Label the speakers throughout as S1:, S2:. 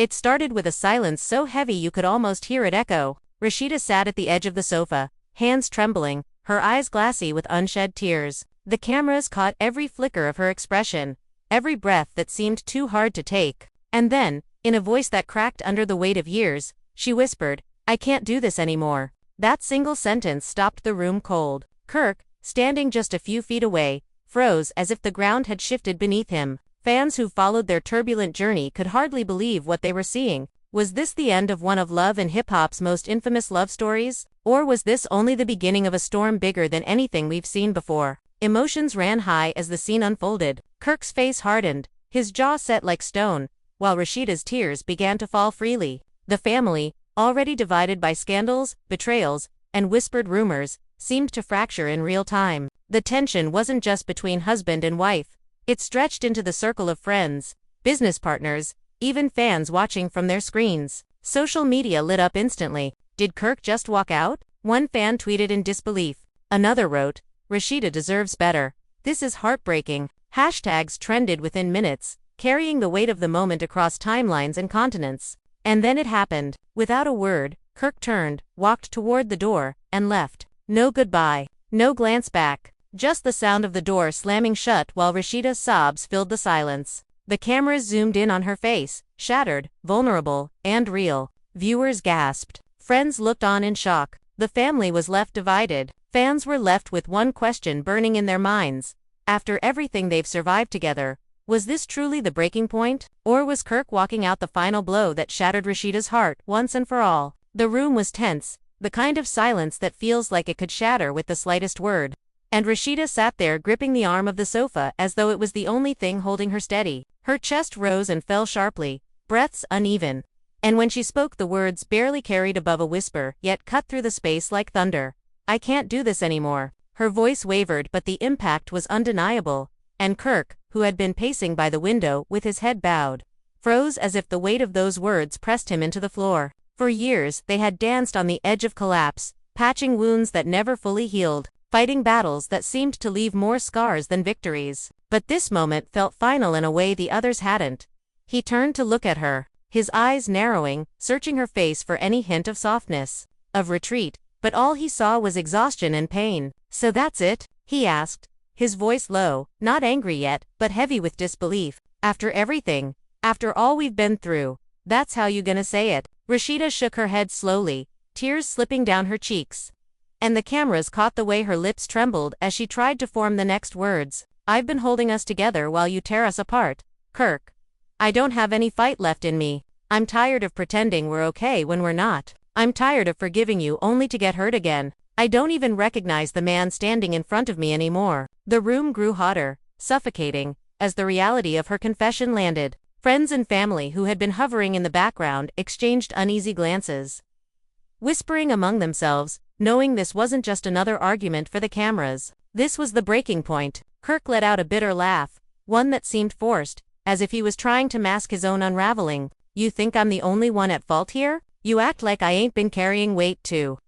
S1: It started with a silence so heavy you could almost hear it echo. Rasheeda sat at the edge of the sofa, hands trembling, her eyes glassy with unshed tears. The cameras caught every flicker of her expression, every breath that seemed too hard to take. And then, in a voice that cracked under the weight of years, she whispered, "I can't do this anymore." That single sentence stopped the room cold. Kirk, standing just a few feet away, froze as if the ground had shifted beneath him. Fans who followed their turbulent journey could hardly believe what they were seeing. Was this the end of one of love and hip-hop's most infamous love stories? Or was this only the beginning of a storm bigger than anything we've seen before? Emotions ran high as the scene unfolded. Kirk's face hardened, his jaw set like stone, while Rasheeda's tears began to fall freely. The family, already divided by scandals, betrayals, and whispered rumors, seemed to fracture in real time. The tension wasn't just between husband and wife. It stretched into the circle of friends, business partners, even fans watching from their screens. Social media lit up instantly. Did Kirk just walk out? One fan tweeted in disbelief. Another wrote, "Rasheeda deserves better. This is heartbreaking." Hashtags trended within minutes, carrying the weight of the moment across timelines and continents. And then it happened. Without a word, Kirk turned, walked toward the door, and left. No goodbye. No glance back. Just the sound of the door slamming shut while Rasheeda's sobs filled the silence. The cameras zoomed in on her face, shattered, vulnerable, and real. Viewers gasped. Friends looked on in shock. The family was left divided. Fans were left with one question burning in their minds. After everything they've survived together, was this truly the breaking point? Or was Kirk walking out the final blow that shattered Rasheeda's heart once and for all? The room was tense, the kind of silence that feels like it could shatter with the slightest word. And Rasheeda sat there gripping the arm of the sofa as though it was the only thing holding her steady. Her chest rose and fell sharply, breaths uneven. And when she spoke, the words barely carried above a whisper, yet cut through the space like thunder. "I can't do this anymore." Her voice wavered, but the impact was undeniable. And Kirk, who had been pacing by the window with his head bowed, froze as if the weight of those words pressed him into the floor. For years, they had danced on the edge of collapse, patching wounds that never fully healed, fighting battles that seemed to leave more scars than victories. But this moment felt final in a way the others hadn't. He turned to look at her, his eyes narrowing, searching her face for any hint of softness, of retreat, but all he saw was exhaustion and pain. "So that's it?" he asked, his voice low, not angry yet, but heavy with disbelief. "After everything, after all we've been through, that's how you gonna say it?" Rasheeda shook her head slowly, tears slipping down her cheeks. And the cameras caught the way her lips trembled as she tried to form the next words. "I've been holding us together while you tear us apart, Kirk. I don't have any fight left in me. I'm tired of pretending we're okay when we're not. I'm tired of forgiving you only to get hurt again. I don't even recognize the man standing in front of me anymore." The room grew hotter, suffocating, as the reality of her confession landed. Friends and family who had been hovering in the background exchanged uneasy glances, whispering among themselves, knowing this wasn't just another argument for the cameras. This was the breaking point. Kirk let out a bitter laugh, one that seemed forced, as if he was trying to mask his own unraveling. "You think I'm the only one at fault here? You act like I ain't been carrying weight too.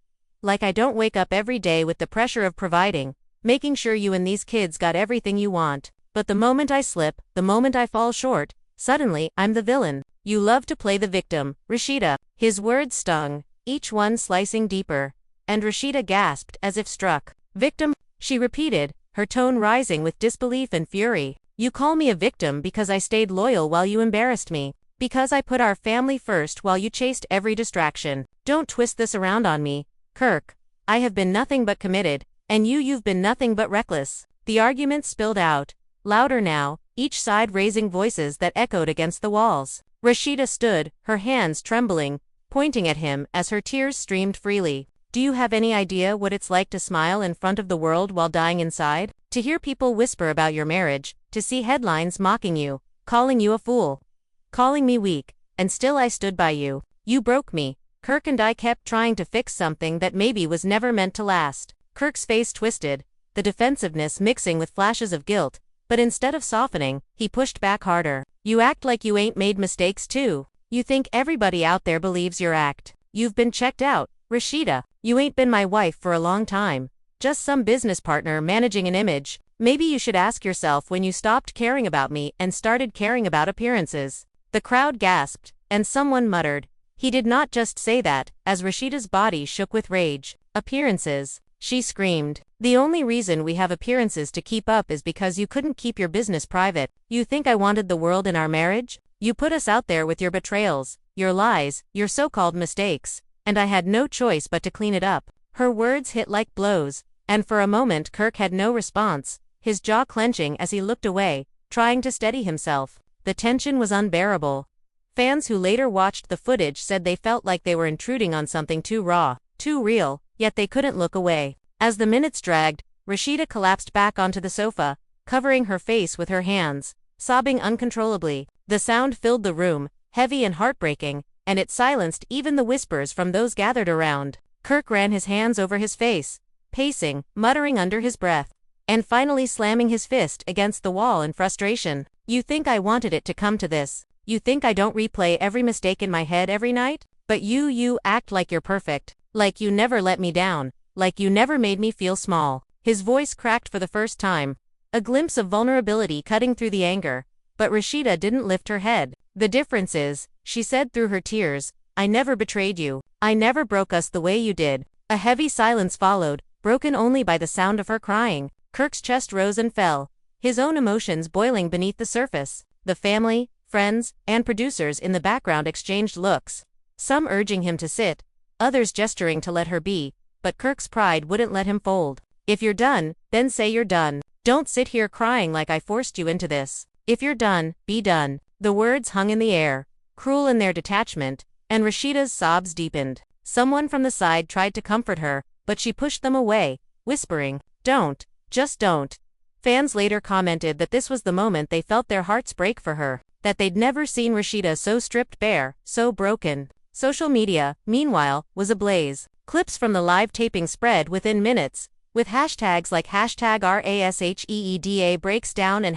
S1: Like I don't wake up every day with the pressure of providing, making sure you and these kids got everything you want. But the moment I slip, the moment I fall short, suddenly, I'm the villain. You love to play the victim, Rasheeda." His words stung, each one slicing deeper. And Rasheeda gasped as if struck. "Victim?" she repeated, her tone rising with disbelief and fury. "You call me a victim because I stayed loyal while you embarrassed me. Because I put our family first while you chased every distraction. Don't twist this around on me, Kirk. I have been nothing but committed, and you've been nothing but reckless." The argument spilled out, louder now, each side raising voices that echoed against the walls. Rasheeda stood, her hands trembling, pointing at him as her tears streamed freely. "Do you have any idea what it's like to smile in front of the world while dying inside? To hear people whisper about your marriage, to see headlines mocking you, calling you a fool, calling me weak, and still I stood by you. You broke me, Kirk, and I kept trying to fix something that maybe was never meant to last." Kirk's face twisted, the defensiveness mixing with flashes of guilt, but instead of softening, he pushed back harder. "You act like you ain't made mistakes too. You think everybody out there believes your act. You've been checked out, Rasheeda. You ain't been my wife for a long time. Just some business partner managing an image. Maybe you should ask yourself when you stopped caring about me and started caring about appearances." The crowd gasped, And someone muttered, "He did not just say that," as Rasheeda's body shook with rage. "Appearances," she screamed. "The only reason we have appearances to keep up is because you couldn't keep your business private. You think I wanted the world in our marriage? You put us out there with your betrayals, your lies, your so-called mistakes, and I had no choice but to clean it up." Her words hit like blows, and for a moment Kirk had no response, his jaw clenching as he looked away, trying to steady himself. The tension was unbearable. Fans who later watched the footage said they felt like they were intruding on something too raw, too real, yet they couldn't look away. As the minutes dragged, Rasheeda collapsed back onto the sofa, covering her face with her hands, sobbing uncontrollably. The sound filled the room, heavy and heartbreaking, and it silenced even the whispers from those gathered around. Kirk ran his hands over his face, pacing, muttering under his breath, and finally slamming his fist against the wall in frustration. "You think I wanted it to come to this? You think I don't replay every mistake in my head every night? But you act like you're perfect, like you never let me down, like you never made me feel small." His voice cracked for the first time, a glimpse of vulnerability cutting through the anger, but Rasheeda didn't lift her head. "The difference is," she said through her tears, "I never betrayed you. I never broke us the way you did." A heavy silence followed, broken only by the sound of her crying. Kirk's chest rose and fell, his own emotions boiling beneath the surface. The family, friends, and producers in the background exchanged looks, some urging him to sit, others gesturing to let her be, but Kirk's pride wouldn't let him fold. "If you're done, then say you're done. Don't sit here crying like I forced you into this. If you're done, be done." The words hung in the air, cruel in their detachment, and Rasheeda's sobs deepened. Someone from the side tried to comfort her, but she pushed them away, whispering, "Don't, just don't." Fans later commented that this was the moment they felt their hearts break for her, that they'd never seen Rasheeda so stripped bare, so broken. Social media, meanwhile, was ablaze. Clips from the live taping spread within minutes, with hashtags like #RASHEEDA breaks down and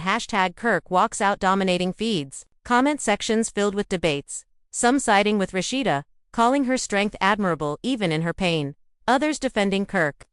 S1: #Kirk walks out dominating feeds. Comment sections filled with debates, some siding with Rasheeda, calling her strength admirable even in her pain, others defending Kirk,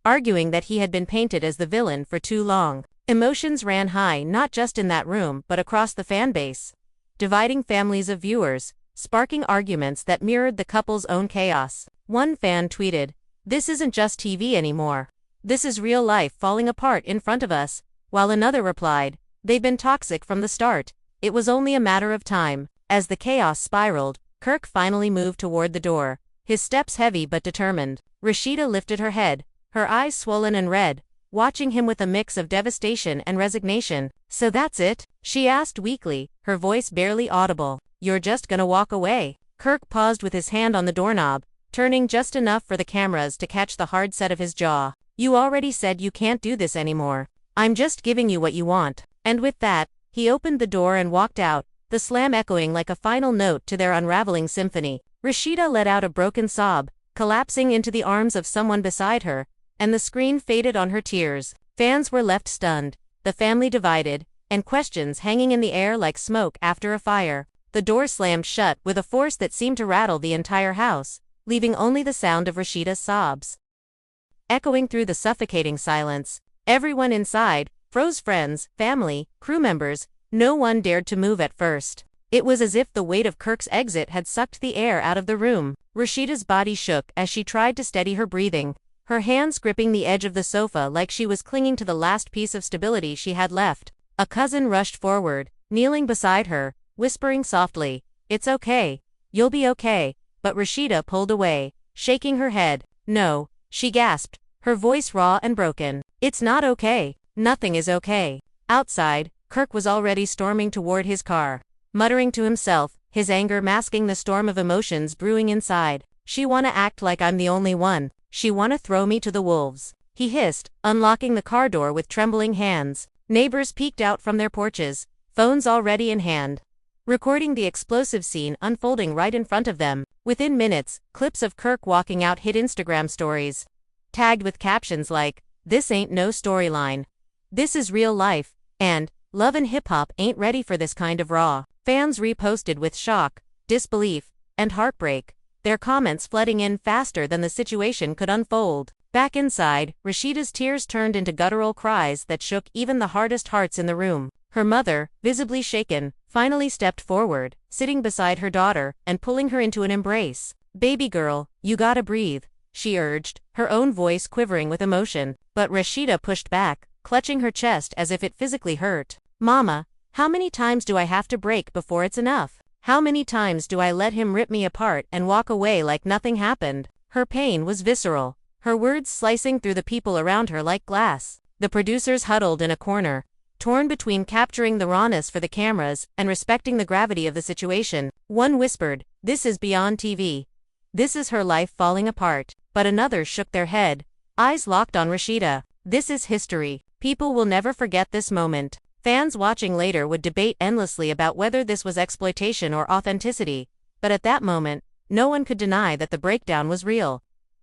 S1: arguing that he had been painted as the villain for too long. Emotions ran high not just in that room but across the fanbase, dividing families of viewers, sparking arguments that mirrored the couple's own chaos. One fan tweeted, "This isn't just TV anymore. This is real life falling apart in front of us," while another replied, "They've been toxic from the start. It was only a matter of time." As the chaos spiraled, Kirk finally moved toward the door, his steps heavy but determined. Rasheeda lifted her head, her eyes swollen and red, watching him with a mix of devastation and resignation. "So that's it?" she asked weakly, her voice barely audible. "You're just gonna walk away?" Kirk paused with his hand on the doorknob, turning just enough for the cameras to catch the hard set of his jaw. "You already said you can't do this anymore. I'm just giving you what you want." And with that, he opened the door and walked out, the slam echoing like a final note to their unraveling symphony. Rasheeda let out a broken sob, collapsing into the arms of someone beside her, and the screen faded on her tears. Fans were left stunned, the family divided, and questions hanging in the air like smoke after a fire. The door slammed shut with a force that seemed to rattle the entire house, leaving only the sound of Rasheeda's sobs echoing through the suffocating silence. Everyone inside froze, friends, family, crew members. No one dared to move at first. It was as if the weight of Kirk's exit had sucked the air out of the room. Rasheeda's body shook as she tried to steady her breathing, her hands gripping the edge of the sofa like she was clinging to the last piece of stability she had left. A cousin rushed forward, kneeling beside her, whispering softly, "It's okay. You'll be okay." But Rasheeda pulled away, shaking her head. "No," she gasped, her voice raw and broken. "It's not okay. Nothing is okay." Outside, Kirk was already storming toward his car, muttering to himself, his anger masking the storm of emotions brewing inside. "She wanna act like I'm the only one. She wanna throw me to the wolves," he hissed, unlocking the car door with trembling hands. Neighbors peeked out from their porches, phones already in hand, recording the explosive scene unfolding right in front of them. Within minutes, clips of Kirk walking out hit Instagram stories, tagged with captions like, "This ain't no storyline. This is real life," and "Love and hip-hop ain't ready for this kind of raw." Fans reposted with shock, disbelief, and heartbreak, their comments flooding in faster than the situation could unfold. Back inside, Rasheeda's tears turned into guttural cries that shook even the hardest hearts in the room. Her mother, visibly shaken, finally stepped forward, sitting beside her daughter, and pulling her into an embrace. "Baby girl, you gotta breathe," she urged, her own voice quivering with emotion. But Rasheeda pushed back, clutching her chest as if it physically hurt. "Mama, how many times do I have to break before it's enough? How many times do I let him rip me apart and walk away like nothing happened?" Her pain was visceral, her words slicing through the people around her like glass. The producers huddled in a corner, torn between capturing the rawness for the cameras and respecting the gravity of the situation. One whispered, "This is beyond TV. This is her life falling apart." But another shook their head, eyes locked on Rasheeda. "This is history. People will never forget this moment." Fans watching later would debate endlessly about whether this was exploitation or authenticity, but at that moment, no one could deny that the breakdown was real,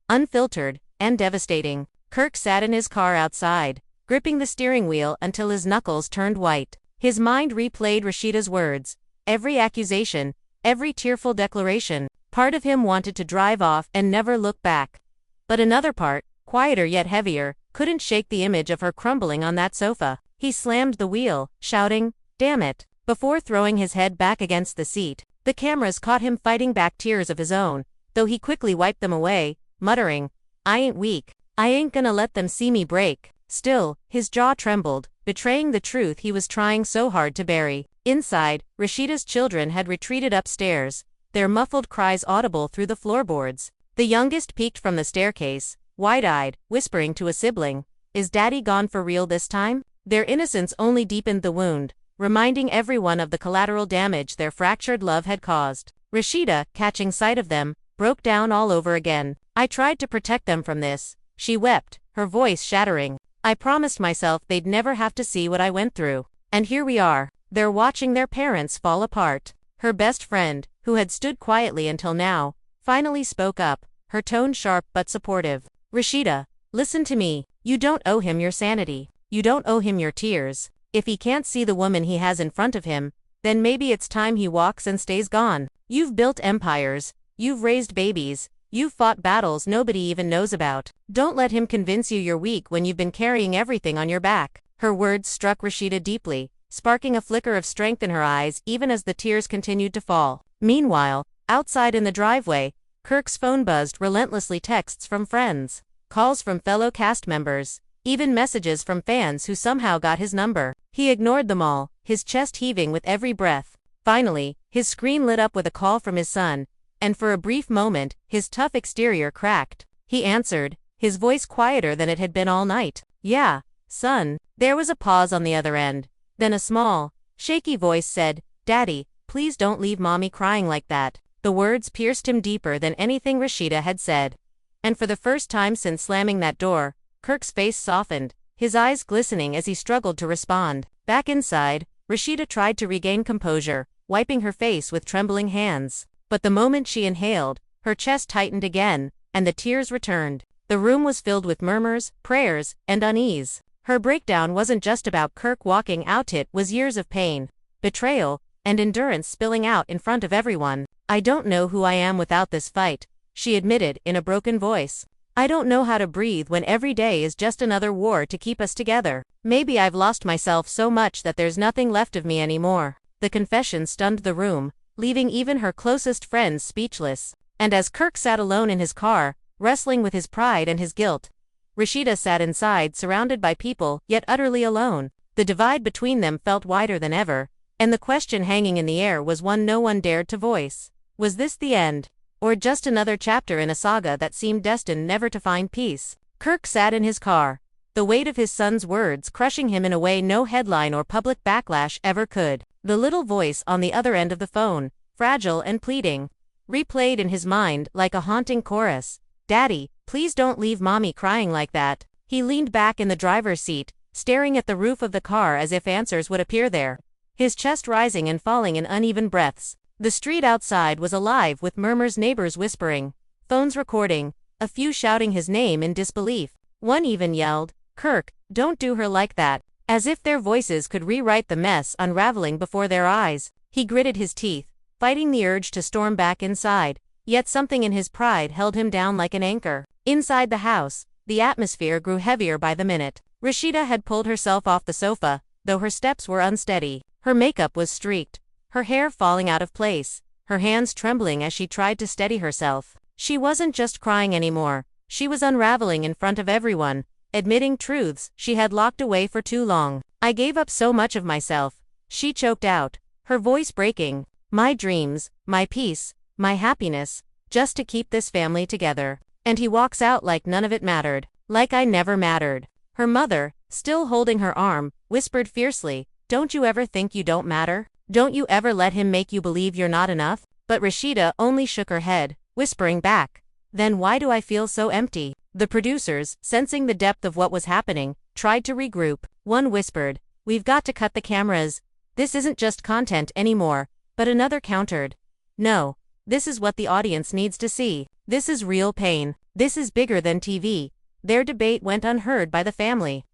S1: unfiltered, and devastating. Kirk sat in his car outside, gripping the steering wheel until his knuckles turned white. His mind replayed Rasheeda's words, every accusation, every tearful declaration. Part of him wanted to drive off and never look back. But another part, quieter yet heavier, couldn't shake the image of her crumbling on that sofa. He slammed the wheel, shouting, "Damn it," before throwing his head back against the seat. The cameras caught him fighting back tears of his own, though he quickly wiped them away, muttering, "I ain't weak. I ain't gonna let them see me break." Still, his jaw trembled, betraying the truth he was trying so hard to bury. Inside, Rasheeda's children had retreated upstairs, their muffled cries audible through the floorboards. The youngest peeked from the staircase, wide-eyed, whispering to a sibling, "Is Daddy gone for real this time?" Their innocence only deepened the wound, reminding everyone of the collateral damage their fractured love had caused. Rasheeda, catching sight of them, broke down all over again. "I tried to protect them from this," she wept, her voice shattering. "I promised myself they'd never have to see what I went through. And here we are. They're watching their parents fall apart." Her best friend, who had stood quietly until now, finally spoke up, her tone sharp but supportive. "Rasheeda, listen to me. You don't owe him your sanity. You don't owe him your tears. If he can't see the woman he has in front of him, then maybe it's time he walks and stays gone. You've built empires. You've raised babies. You've fought battles nobody even knows about. Don't let him convince you you're weak when you've been carrying everything on your back." Her words struck Rasheeda deeply, sparking a flicker of strength in her eyes even as the tears continued to fall. Meanwhile, outside in the driveway, Kirk's phone buzzed relentlessly, texts from friends, calls from fellow cast members, even messages from fans who somehow got his number. He ignored them all, his chest heaving with every breath. Finally, his screen lit up with a call from his son, and for a brief moment, his tough exterior cracked. He answered, his voice quieter than it had been all night. "Yeah, son." There was a pause on the other end. Then a small, shaky voice said, "Daddy, please don't leave mommy crying like that." The words pierced him deeper than anything Rasheeda had said. And for the first time since slamming that door, Kirk's face softened, his eyes glistening as he struggled to respond. Back inside, Rasheeda tried to regain composure, wiping her face with trembling hands. But the moment she inhaled, her chest tightened again, and the tears returned. The room was filled with murmurs, prayers, and unease. Her breakdown wasn't just about Kirk walking out, it was years of pain, betrayal, and endurance spilling out in front of everyone. "I don't know who I am without this fight," she admitted in a broken voice. "I don't know how to breathe when every day is just another war to keep us together. Maybe I've lost myself so much that there's nothing left of me anymore." The confession stunned the room, leaving even her closest friends speechless. And as Kirk sat alone in his car, wrestling with his pride and his guilt, Rasheeda sat inside, surrounded by people, yet utterly alone. The divide between them felt wider than ever, and the question hanging in the air was one no one dared to voice. Was this the end? Or just another chapter in a saga that seemed destined never to find peace? Kirk sat in his car, the weight of his son's words crushing him in a way no headline or public backlash ever could. The little voice on the other end of the phone, fragile and pleading, replayed in his mind like a haunting chorus. "Daddy, please don't leave mommy crying like that." He leaned back in the driver's seat, staring at the roof of the car as if answers would appear there, his chest rising and falling in uneven breaths. The street outside was alive with murmurs, neighbors whispering, phones recording, a few shouting his name in disbelief. One even yelled, "Kirk, don't do her like that," as if their voices could rewrite the mess unraveling before their eyes. He gritted his teeth, fighting the urge to storm back inside, yet something in his pride held him down like an anchor. Inside the house, the atmosphere grew heavier by the minute. Rasheeda had pulled herself off the sofa, though her steps were unsteady. Her makeup was streaked, her hair falling out of place, her hands trembling as she tried to steady herself. She wasn't just crying anymore, she was unraveling in front of everyone, admitting truths she had locked away for too long. I gave up so much of myself, she choked out, her voice breaking. My dreams, my peace, my happiness, just to keep this family together. And he walks out like none of it mattered, like I never mattered. Her mother, still holding her arm, whispered fiercely, "Don't you ever think you don't matter? Don't you ever let him make you believe you're not enough?" But Rasheeda only shook her head, whispering back, "Then why do I feel so empty?" The producers, sensing the depth of what was happening, tried to regroup. One whispered, "We've got to cut the cameras. This isn't just content anymore." But another countered, "No, this is what the audience needs to see. This is real pain. This is bigger than TV." Their debate went unheard by the family.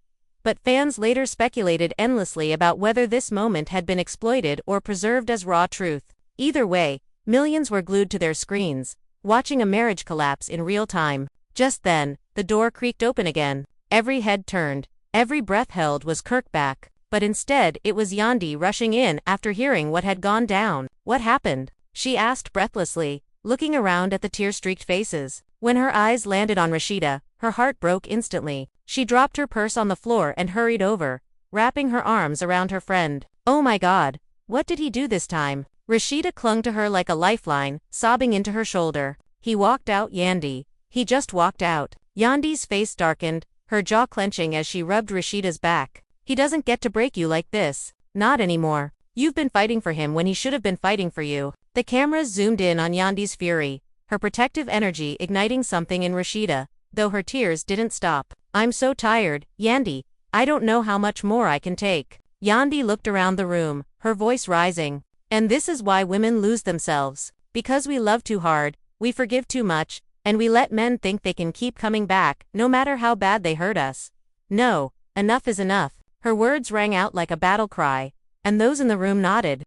S1: But fans later speculated endlessly about whether this moment had been exploited or preserved as raw truth. Either way, millions were glued to their screens, watching a marriage collapse in real time. Just then, the door creaked open again. Every head turned, every breath held was Kirk back. But instead it was Yandi rushing in after hearing what had gone down. "What happened?" she asked breathlessly, looking around at the tear-streaked faces. When her eyes landed on Rasheeda, her heart broke instantly. She dropped her purse on the floor and hurried over, wrapping her arms around her friend. "Oh my God, what did he do this time?" Rasheeda clung to her like a lifeline, sobbing into her shoulder. "He walked out, Yandi. He just walked out." Yandi's face darkened, her jaw clenching as she rubbed Rasheeda's back. "He doesn't get to break you like this. Not anymore. You've been fighting for him when he should have been fighting for you." The cameras zoomed in on Yandi's fury, her protective energy igniting something in Rasheeda, though her tears didn't stop. "I'm so tired, Yandi. I don't know how much more I can take." Yandi looked around the room, her voice rising. "And this is why women lose themselves. Because we love too hard, we forgive too much, and we let men think they can keep coming back, no matter how bad they hurt us. No, enough is enough." Her words rang out like a battle cry, and those in the room nodded.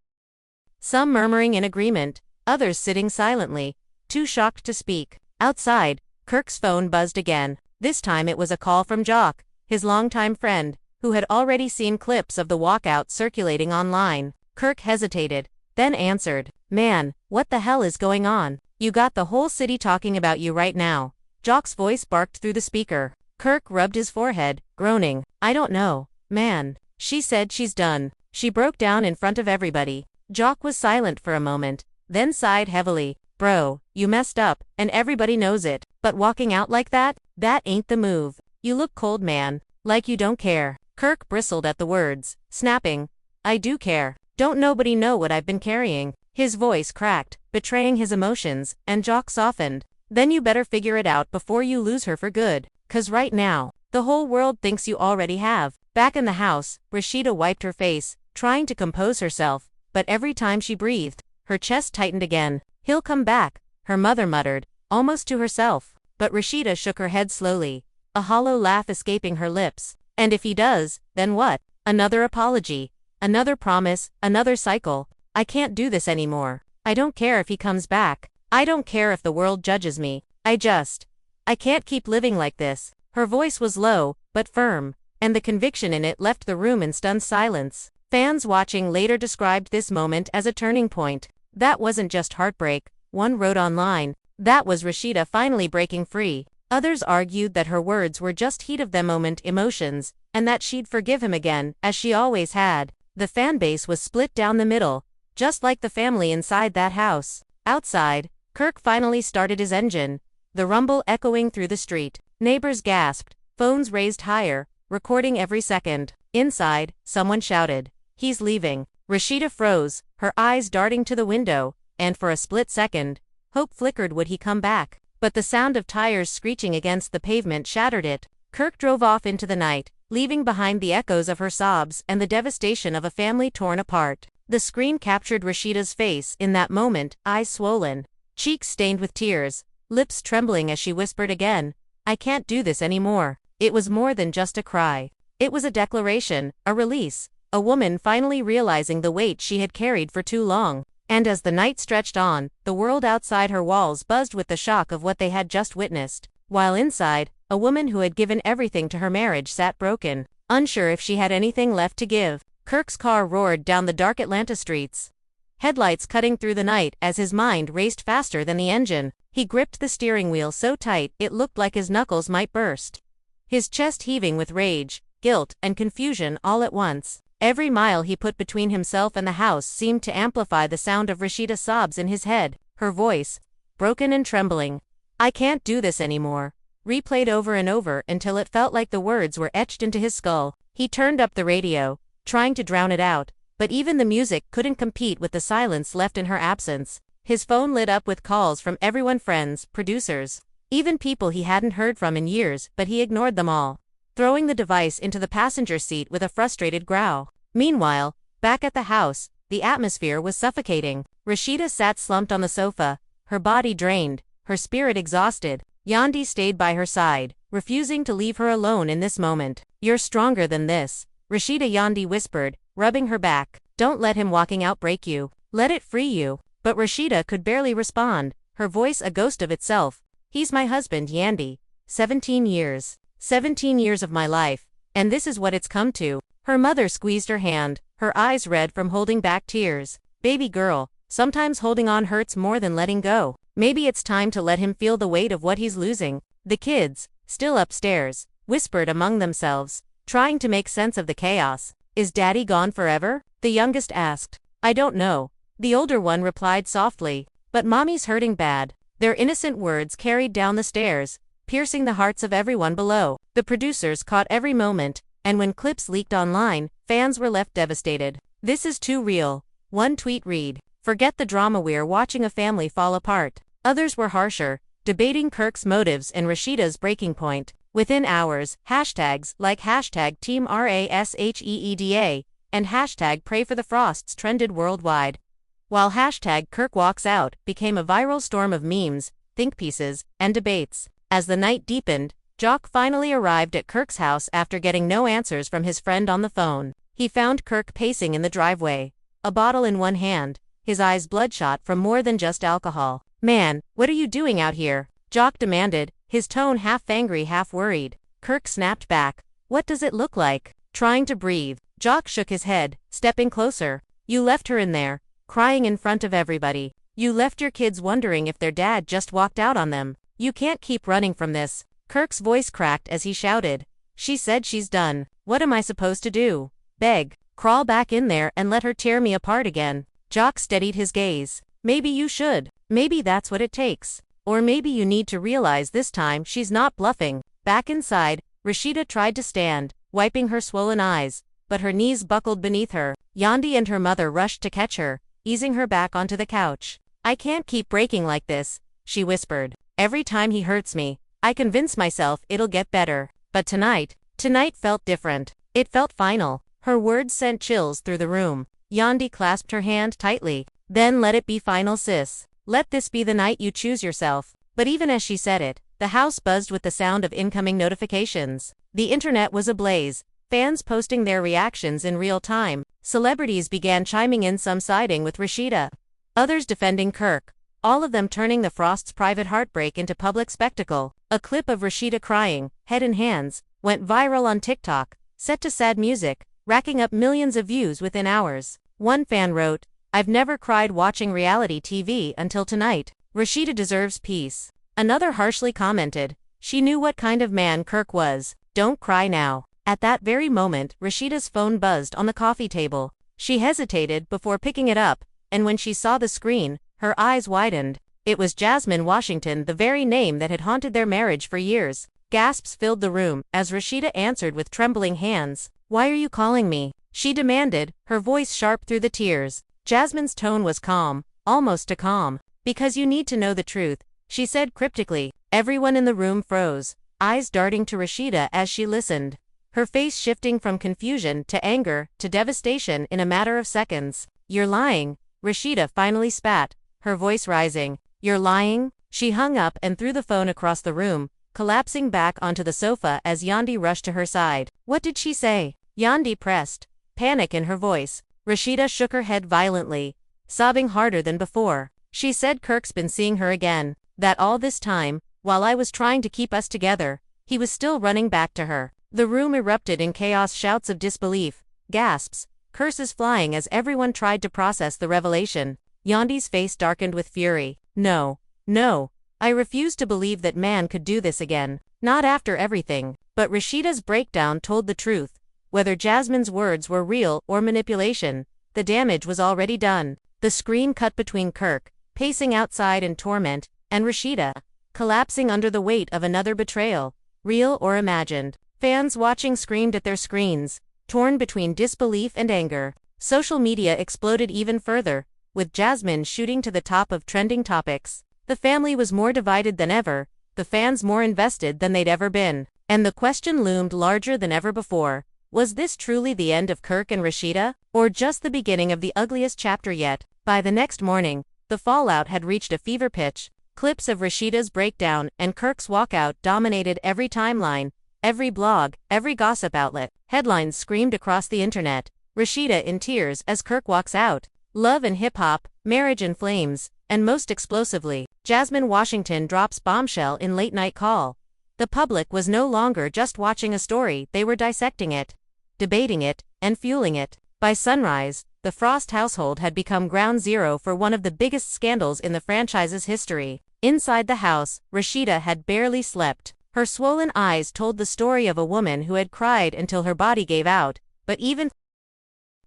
S1: Some murmuring in agreement, others sitting silently, too shocked to speak. Outside, Kirk's phone buzzed again. This time it was a call from Jock, his longtime friend, who had already seen clips of the walkout circulating online. Kirk hesitated, then answered. "Man, what the hell is going on? You got the whole city talking about you right now." Jock's voice barked through the speaker. Kirk rubbed his forehead, groaning. "I don't know. Man, she said she's done. She broke down in front of everybody." Jock was silent for a moment, then sighed heavily. "Bro, you messed up, and everybody knows it. But walking out like that ain't the move. You look cold, man. Like you don't care." Kirk bristled at the words, snapping, "I do care. Don't nobody know what I've been carrying." His voice cracked, betraying his emotions, and Jock softened. "Then you better figure it out before you lose her for good. 'Cause right now, the whole world thinks you already have." Back in the house, Rasheeda wiped her face, trying to compose herself, but every time she breathed, her chest tightened again. "He'll come back," her mother muttered, almost to herself. But Rasheeda shook her head slowly, a hollow laugh escaping her lips. "And if he does, then what? Another apology, another promise, another cycle. I can't do this anymore. I don't care if he comes back. I don't care if the world judges me. I can't keep living like this." Her voice was low, but firm, and the conviction in it left the room in stunned silence. Fans watching later described this moment as a turning point. "That wasn't just heartbreak," one wrote online. "That was Rasheeda finally breaking free." Others argued that her words were just heat-of-the-moment emotions, and that she'd forgive him again, as she always had. The fanbase was split down the middle, just like the family inside that house. Outside, Kirk finally started his engine, the rumble echoing through the street. Neighbors gasped, phones raised higher, recording every second. Inside, someone shouted, "He's leaving." Rasheeda froze, her eyes darting to the window, and for a split second, hope flickered would he come back. But the sound of tires screeching against the pavement shattered it. Kirk drove off into the night, leaving behind the echoes of her sobs and the devastation of a family torn apart. The screen captured Rasheeda's face in that moment, eyes swollen, cheeks stained with tears, lips trembling as she whispered again, "I can't do this anymore." It was more than just a cry. It was a declaration, a release, a woman finally realizing the weight she had carried for too long. And as the night stretched on, the world outside her walls buzzed with the shock of what they had just witnessed. While inside, a woman who had given everything to her marriage sat broken, unsure if she had anything left to give. Kirk's car roared down the dark Atlanta streets, headlights cutting through the night as his mind raced faster than the engine. He gripped the steering wheel so tight it looked like his knuckles might burst, his chest heaving with rage, guilt, and confusion all at once. Every mile he put between himself and the house seemed to amplify the sound of Rasheeda's sobs in his head, her voice, broken and trembling. "I can't do this anymore," replayed over and over until it felt like the words were etched into his skull. He turned up the radio, trying to drown it out, but even the music couldn't compete with the silence left in her absence. His phone lit up with calls from everyone, friends, producers, even people he hadn't heard from in years, but he ignored them all, throwing the device into the passenger seat with a frustrated growl. Meanwhile, back at the house, the atmosphere was suffocating. Rasheeda sat slumped on the sofa, her body drained, her spirit exhausted. Yandi stayed by her side, refusing to leave her alone in this moment. "You're stronger than this," Rasheeda, Yandi whispered, rubbing her back. "Don't let him walking out break you. Let it free you." But Rasheeda could barely respond, her voice a ghost of itself. "He's my husband, Yandi. 17 years. 17 years of my life. And this is what it's come to." Her mother squeezed her hand, her eyes red from holding back tears. "Baby girl, sometimes holding on hurts more than letting go. Maybe it's time to let him feel the weight of what he's losing." The kids, still upstairs, whispered among themselves, trying to make sense of the chaos. "Is Daddy gone forever?" the youngest asked. "I don't know," the older one replied softly, "but Mommy's hurting bad." Their innocent words carried down the stairs, piercing the hearts of everyone below. The producers caught every moment, and when clips leaked online, fans were left devastated. "This is too real," one tweet read. "Forget the drama, we're watching a family fall apart." Others were harsher, debating Kirk's motives and Rasheeda's breaking point. Within hours, hashtags like hashtag Team RASHEEDA and hashtag Pray for the Frosts trended worldwide, while hashtag Kirk walks out became a viral storm of memes, think pieces, and debates. As the night deepened, Jock finally arrived at Kirk's house after getting no answers from his friend on the phone. He found Kirk pacing in the driveway, a bottle in one hand, his eyes bloodshot from more than just alcohol. "Man, what are you doing out here?" Jock demanded, his tone half angry, half worried. Kirk snapped back. "What does it look like?" Trying to breathe, Jock shook his head, stepping closer. "You left her in there, crying in front of everybody. You left your kids wondering if their dad just walked out on them. You can't keep running from this." Kirk's voice cracked as he shouted. "She said she's done. What am I supposed to do? Beg? Crawl back in there and let her tear me apart again?" Jock steadied his gaze. "Maybe you should. Maybe that's what it takes. Or maybe you need to realize this time she's not bluffing." Back inside, Rasheeda tried to stand, wiping her swollen eyes, but her knees buckled beneath her. Yandi and her mother rushed to catch her, easing her back onto the couch. "I can't keep breaking like this," she whispered. "Every time he hurts me, I convince myself it'll get better. But tonight felt different. It felt final." Her words sent chills through the room. Yandi clasped her hand tightly. "Then let it be final, sis. Let this be the night you choose yourself." But even as she said it, the house buzzed with the sound of incoming notifications. The internet was ablaze, fans posting their reactions in real time. Celebrities began chiming in, some siding with Rasheeda, others defending Kirk, all of them turning the Frost's private heartbreak into public spectacle. A clip of Rasheeda crying, head in hands, went viral on TikTok, set to sad music, racking up millions of views within hours. One fan wrote, "I've never cried watching reality TV until tonight. Rasheeda deserves peace." Another harshly commented, "She knew what kind of man Kirk was. Don't cry now." At that very moment, Rasheeda's phone buzzed on the coffee table. She hesitated before picking it up, and when she saw the screen, her eyes widened. It was Jasmine Washington, the very name that had haunted their marriage for years. Gasps filled the room as Rasheeda answered with trembling hands. "Why are you calling me?" she demanded, her voice sharp through the tears. Jasmine's tone was calm, almost a calm. "Because you need to know the truth," she said cryptically. Everyone in the room froze, eyes darting to Rasheeda as she listened, her face shifting from confusion to anger to devastation in a matter of seconds. "You're lying," Rasheeda finally spat, her voice rising. "You're lying?" She hung up and threw the phone across the room, collapsing back onto the sofa as Yandi rushed to her side. "What did she say?" Yandi pressed, panic in her voice. Rasheeda shook her head violently, sobbing harder than before. "She said Kirk's been seeing her again, that all this time, while I was trying to keep us together, he was still running back to her." The room erupted in chaos, shouts of disbelief, gasps, curses flying as everyone tried to process the revelation. Yandi's face darkened with fury. No. No. I refuse to believe that man could do this again. Not after everything. But Rasheeda's breakdown told the truth. Whether Jasmine's words were real or manipulation, the damage was already done. The screen cut between Kirk, pacing outside in torment, and Rasheeda, collapsing under the weight of another betrayal, real or imagined. Fans watching screamed at their screens, torn between disbelief and anger. Social media exploded even further, with Jasmine shooting to the top of trending topics. The family was more divided than ever, the fans more invested than they'd ever been. And the question loomed larger than ever before. Was this truly the end of Kirk and Rasheeda, or just the beginning of the ugliest chapter yet? By the next morning, the fallout had reached a fever pitch. Clips of Rasheeda's breakdown and Kirk's walkout dominated every timeline, every blog, every gossip outlet. Headlines screamed across the internet. Rasheeda in tears as Kirk walks out. Love and hip-hop, marriage in flames, and most explosively, Jasmine Washington drops bombshell in late-night call. The public was no longer just watching a story, they were dissecting it, debating it, and fueling it. By sunrise, the Frost household had become ground zero for one of the biggest scandals in the franchise's history. Inside the house, Rasheeda had barely slept. Her swollen eyes told the story of a woman who had cried until her body gave out, but even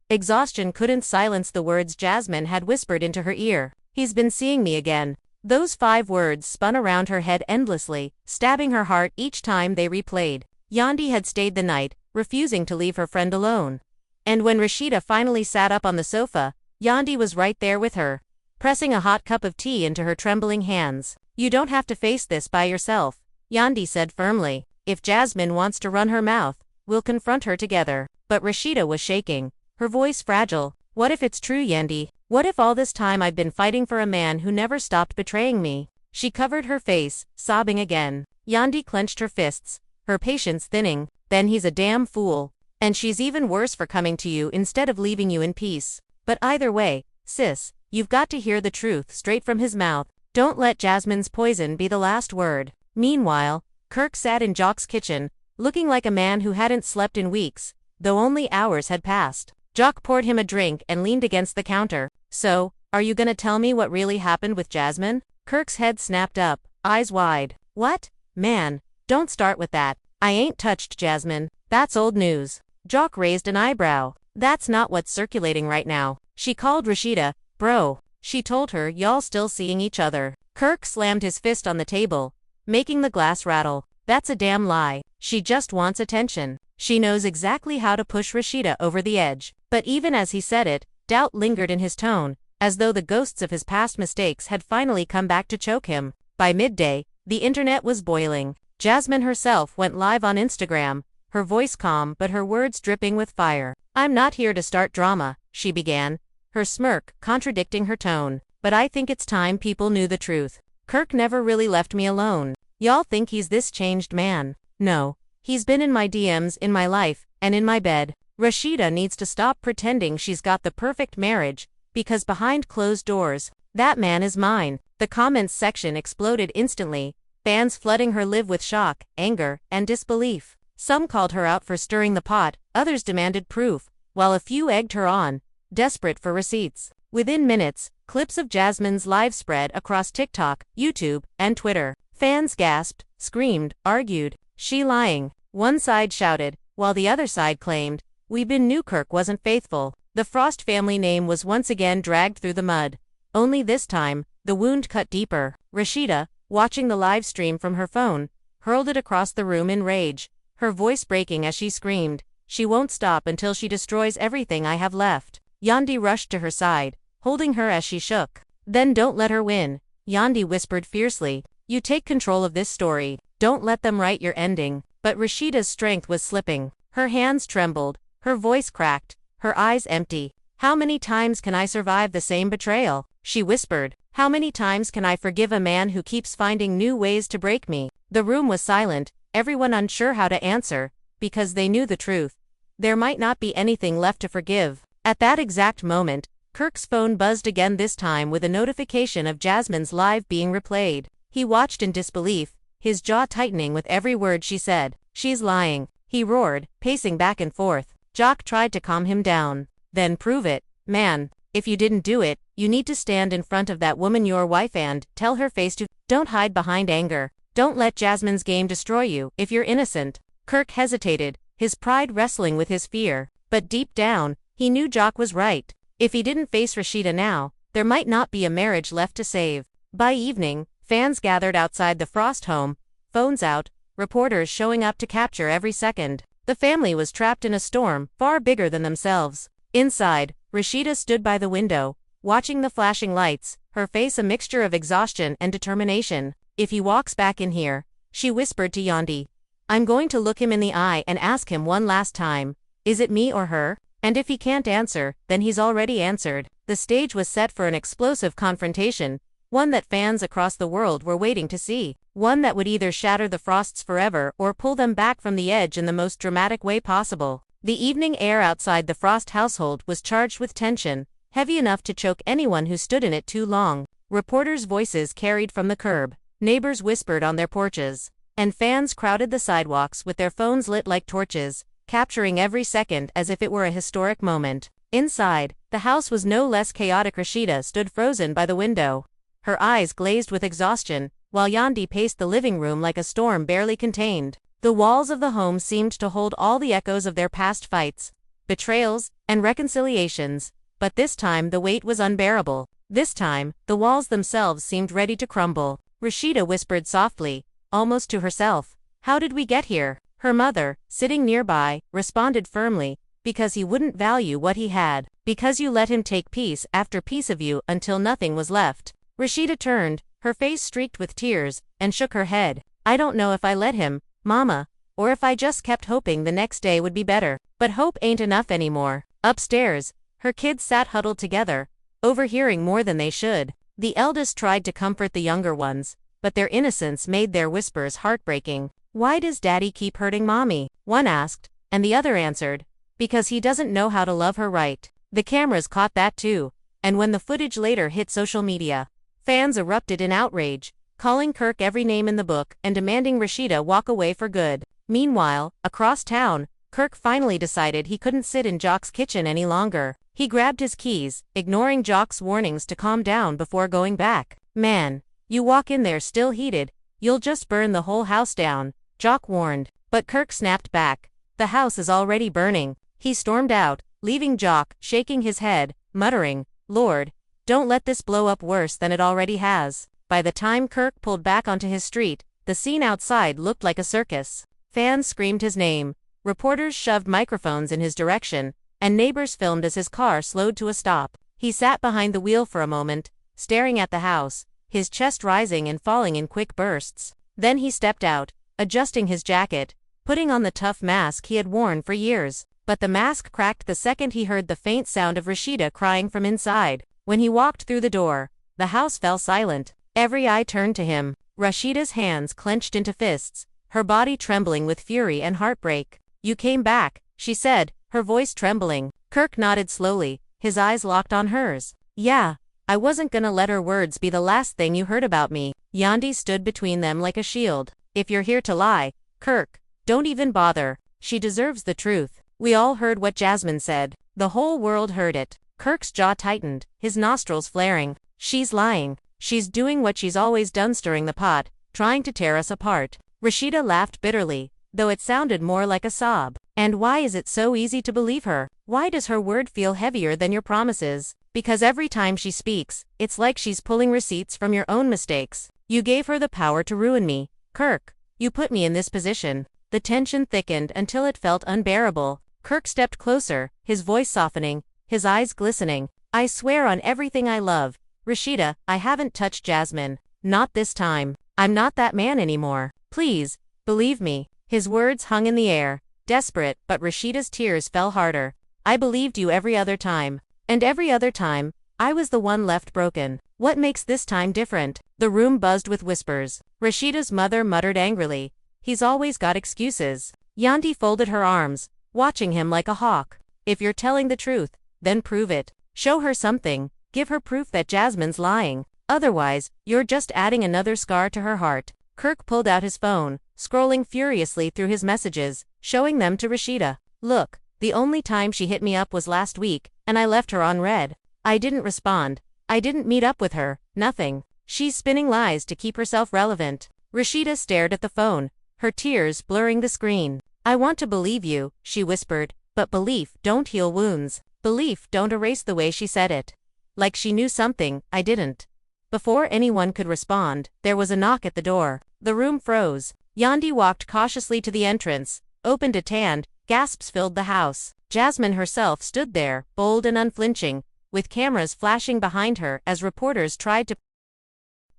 S1: exhaustion couldn't silence the words Jasmine had whispered into her ear. He's been seeing me again. Those 5 words spun around her head endlessly, stabbing her heart each time they replayed. Yandi had stayed the night, refusing to leave her friend alone. And when Rasheeda finally sat up on the sofa, Yandi was right there with her, pressing a hot cup of tea into her trembling hands. You don't have to face this by yourself, Yandi said firmly. If Jasmine wants to run her mouth, we'll confront her together. But Rasheeda was shaking, her voice fragile. What if it's true, Yandi? What if all this time I've been fighting for a man who never stopped betraying me? She covered her face, sobbing again. Yandi clenched her fists, her patience thinning. Then he's a damn fool. And she's even worse for coming to you instead of leaving you in peace. But either way, sis, you've got to hear the truth straight from his mouth. Don't let Jasmine's poison be the last word. Meanwhile, Kirk sat in Jock's kitchen, looking like a man who hadn't slept in weeks, though only hours had passed. Jock poured him a drink and leaned against the counter. So, are you gonna tell me what really happened with Jasmine? Kirk's head snapped up, eyes wide. What? Man, don't start with that. I ain't touched Jasmine. That's old news. Jock raised an eyebrow. That's not what's circulating right now. She called Rasheeda, bro. She told her y'all still seeing each other. Kirk slammed his fist on the table, making the glass rattle. That's a damn lie. She just wants attention. She knows exactly how to push Rasheeda over the edge. But even as he said it, doubt lingered in his tone, as though the ghosts of his past mistakes had finally come back to choke him. By midday, the internet was boiling. Jasmine herself went live on Instagram, her voice calm but her words dripping with fire. I'm not here to start drama, she began, her smirk contradicting her tone. But I think it's time people knew the truth. Kirk never really left me alone. Y'all think he's this changed man. No. He's been in my DMs, in my life, and in my bed. Rasheeda needs to stop pretending she's got the perfect marriage, because behind closed doors, that man is mine. The comments section exploded instantly, fans flooding her live with shock, anger, and disbelief. Some called her out for stirring the pot, others demanded proof, while a few egged her on, desperate for receipts. Within minutes, clips of Jasmine's live spread across TikTok, YouTube, and Twitter. Fans gasped, screamed, argued. She lying? One side shouted, while the other side claimed, we knew Kirk wasn't faithful. The Frost family name was once again dragged through the mud. Only this time, the wound cut deeper. Rasheeda, watching the live stream from her phone, hurled it across the room in rage, her voice breaking as she screamed, she won't stop until she destroys everything I have left. Yandi rushed to her side, holding her as she shook. Then don't let her win, Yandi whispered fiercely. You take control of this story. Don't let them write your ending. But Rasheeda's strength was slipping. Her hands trembled, her voice cracked, her eyes empty. How many times can I survive the same betrayal? She whispered. How many times can I forgive a man who keeps finding new ways to break me? The room was silent, everyone unsure how to answer, because they knew the truth. There might not be anything left to forgive. At that exact moment, Kirk's phone buzzed again, this time with a notification of Jasmine's live being replayed. He watched in disbelief, his jaw tightening with every word she said. She's lying, he roared, pacing back and forth. Jock tried to calm him down. Then prove it, man. If you didn't do it, you need to stand in front of that woman, your wife, and tell her face to. Don't hide behind anger. Don't let Jasmine's game destroy you if you're innocent. Kirk hesitated, his pride wrestling with his fear. But deep down, he knew Jock was right. If he didn't face Rasheeda now, there might not be a marriage left to save. By evening, fans gathered outside the Frost home, phones out, reporters showing up to capture every second. The family was trapped in a storm far bigger than themselves. Inside, Rasheeda stood by the window, watching the flashing lights, her face a mixture of exhaustion and determination. If he walks back in here, she whispered to Yandi, I'm going to look him in the eye and ask him one last time, is it me or her? And if he can't answer, then he's already answered. The stage was set for an explosive confrontation, one that fans across the world were waiting to see. One that would either shatter the Frosts forever or pull them back from the edge in the most dramatic way possible. The evening air outside the Frost household was charged with tension, heavy enough to choke anyone who stood in it too long. Reporters' voices carried from the curb, neighbors whispered on their porches, and fans crowded the sidewalks with their phones lit like torches, capturing every second as if it were a historic moment. Inside, the house was no less chaotic. Rasheeda stood frozen by the window, her eyes glazed with exhaustion, while Yandi paced the living room like a storm barely contained. The walls of the home seemed to hold all the echoes of their past fights, betrayals, and reconciliations, but this time the weight was unbearable. This time, the walls themselves seemed ready to crumble. Rasheeda whispered softly, almost to herself, how did we get here? Her mother, sitting nearby, responded firmly, because he wouldn't value what he had, because you let him take piece after piece of you until nothing was left. Rasheeda turned, her face streaked with tears, and shook her head. I don't know if I let him, Mama, or if I just kept hoping the next day would be better. But hope ain't enough anymore. Upstairs, her kids sat huddled together, overhearing more than they should. The eldest tried to comfort the younger ones, but their innocence made their whispers heartbreaking. Why does Daddy keep hurting Mommy? One asked, and the other answered, because he doesn't know how to love her right. The cameras caught that too, and when the footage later hit social media, fans erupted in outrage, calling Kirk every name in the book and demanding Rasheeda walk away for good. Meanwhile, across town, Kirk finally decided he couldn't sit in Jock's kitchen any longer. He grabbed his keys, ignoring Jock's warnings to calm down before going back. Man, you walk in there still heated, you'll just burn the whole house down, Jock warned. But Kirk snapped back. The house is already burning. He stormed out, leaving Jock shaking his head, muttering, Lord, don't let this blow up worse than it already has. By the time Kirk pulled back onto his street, the scene outside looked like a circus. Fans screamed his name, reporters shoved microphones in his direction, and neighbors filmed as his car slowed to a stop. He sat behind the wheel for a moment, staring at the house, his chest rising and falling in quick bursts. Then he stepped out, adjusting his jacket, putting on the tough mask he had worn for years. But the mask cracked the second he heard the faint sound of Rasheeda crying from inside. When he walked through the door, the house fell silent. Every eye turned to him. Rasheeda's hands clenched into fists, her body trembling with fury and heartbreak. You came back, she said, her voice trembling. Kirk nodded slowly, his eyes locked on hers. Yeah, I wasn't gonna let her words be the last thing you heard about me. Yandi stood between them like a shield. If you're here to lie, Kirk, don't even bother. She deserves the truth. We all heard what Jasmine said. The whole world heard it. Kirk's jaw tightened, his nostrils flaring. She's lying. She's doing what she's always done, stirring the pot, trying to tear us apart. Rasheeda laughed bitterly, though it sounded more like a sob. And why is it so easy to believe her? Why does her word feel heavier than your promises? Because every time she speaks, it's like she's pulling receipts from your own mistakes. You gave her the power to ruin me, Kirk. You put me in this position. The tension thickened until it felt unbearable. Kirk stepped closer, his voice softening, his eyes glistening. I swear on everything I love, Rasheeda, I haven't touched Jasmine. Not this time. I'm not that man anymore. Please, believe me. His words hung in the air, desperate, but Rasheeda's tears fell harder. I believed you every other time. And every other time, I was the one left broken. What makes this time different? The room buzzed with whispers. Rasheeda's mother muttered angrily, he's always got excuses. Yandi folded her arms, watching him like a hawk. If you're telling the truth, then prove it. Show her something. Give her proof that Jasmine's lying. Otherwise, you're just adding another scar to her heart. Kirk pulled out his phone, scrolling furiously through his messages, showing them to Rasheeda. Look, The only time she hit me up was last week, and I left her on red. I didn't respond. I didn't meet up with her, nothing. She's spinning lies to keep herself relevant. Rasheeda stared at the phone, her tears blurring the screen. I want to believe you, she whispered, but belief don't heal wounds. Belief don't erase the way she said it. Like she knew something I didn't. Before anyone could respond, there was a knock at the door. The room froze. Yandi walked cautiously to the entrance, opened it and gasps filled the house. Jasmine herself stood there, bold and unflinching, with cameras flashing behind her as reporters tried to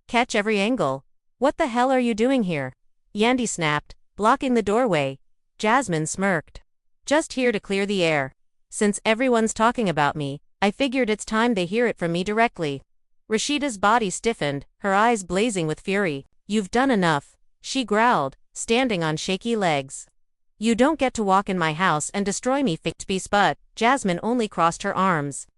S1: catch every angle. What the hell are you doing here? Yandi snapped, blocking the doorway. Jasmine smirked. Just here to clear the air. Since everyone's talking about me, I figured it's time they hear it from me directly. Rasheeda's body stiffened, her eyes blazing with fury. You've done enough, she growled, standing on shaky legs. You don't get to walk in my house and destroy me, fake piece, but Jasmine only crossed her arms.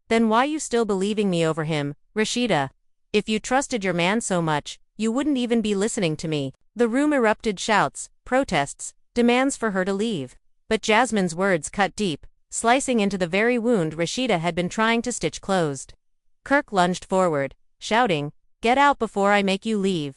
S1: Then why you still believing me over him, Rasheeda? If you trusted your man so much, you wouldn't even be listening to me. The room erupted shouts, protests, demands for her to leave. But Jasmine's words cut deep, slicing into the very wound Rasheeda had been trying to stitch closed. Kirk lunged forward, shouting, "Get out before I make you leave."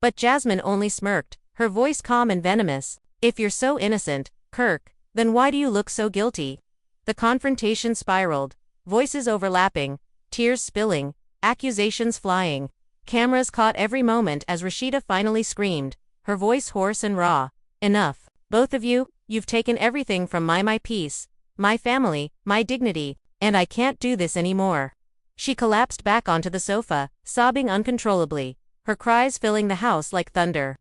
S1: But Jasmine only smirked, her voice calm and venomous. If you're so innocent, Kirk, then why do you look so guilty? The confrontation spiraled, voices overlapping, tears spilling, accusations flying. Cameras caught every moment as Rasheeda finally screamed, her voice hoarse and raw. Enough. Both of you, you've taken everything from my peace, my family, my dignity, and I can't do this anymore. She collapsed back onto the sofa, sobbing uncontrollably, her cries filling the house like thunder.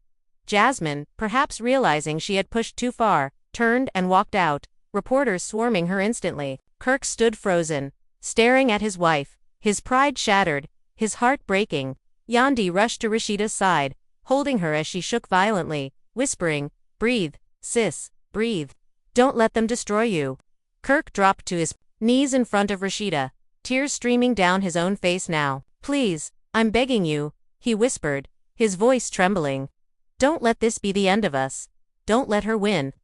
S1: Jasmine, perhaps realizing she had pushed too far, turned and walked out, reporters swarming her instantly. Kirk stood frozen, staring at his wife, his pride shattered, his heart breaking. Yandi rushed to Rasheeda's side, holding her as she shook violently, whispering, "Breathe, sis, breathe. Don't let them destroy you." Kirk dropped to his knees in front of Rasheeda, tears streaming down his own face now. "Please, I'm begging you," he whispered, his voice trembling. "Don't let this be the end of us. Don't let her win."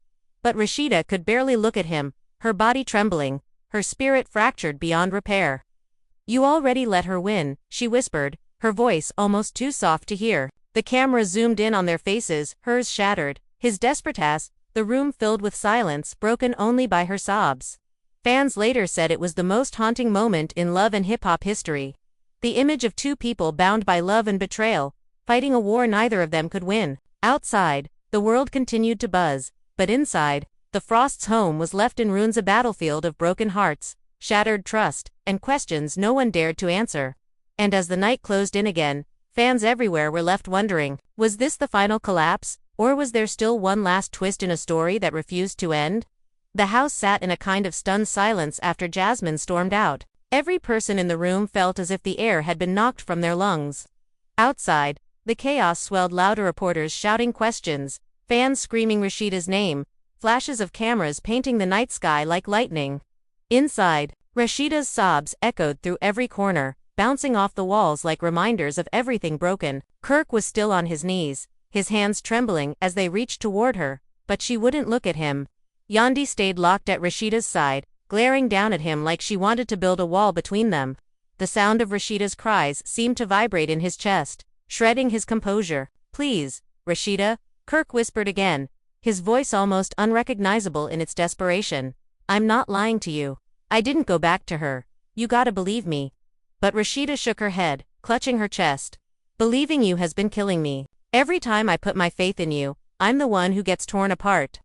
S1: But Rasheeda could barely look at him, her body trembling, her spirit fractured beyond repair. "You already let her win," she whispered, her voice almost too soft to hear. The camera zoomed in on their faces, hers shattered, his desperate, the room filled with silence broken only by her sobs. Fans later said it was the most haunting moment in love and hip-hop history. The image of two people bound by love and betrayal, fighting a war neither of them could win. Outside, the world continued to buzz, but inside, the Frost's home was left in ruins, a battlefield of broken hearts, shattered trust, and questions no one dared to answer. And as the night closed in again, fans everywhere were left wondering, was this the final collapse, or was there still one last twist in a story that refused to end? The house sat in a kind of stunned silence after Jasmine stormed out. Every person in the room felt as if the air had been knocked from their lungs. Outside, the chaos swelled louder, reporters shouting questions, fans screaming Rasheeda's name, flashes of cameras painting the night sky like lightning. Inside, Rasheeda's sobs echoed through every corner, bouncing off the walls like reminders of everything broken. Kirk was still on his knees, his hands trembling as they reached toward her, but she wouldn't look at him. Yandi stayed locked at Rasheeda's side, glaring down at him like she wanted to build a wall between them. The sound of Rasheeda's cries seemed to vibrate in his chest, shredding his composure. "Please, Rasheeda," Kirk whispered again, his voice almost unrecognizable in its desperation. "I'm not lying to you. I didn't go back to her. You gotta believe me." But Rasheeda shook her head, clutching her chest. "Believing you has been killing me. Every time I put my faith in you, I'm the one who gets torn apart.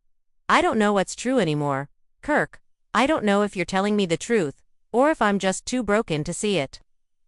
S1: I don't know what's true anymore. Kirk, I don't know if you're telling me the truth, or if I'm just too broken to see it."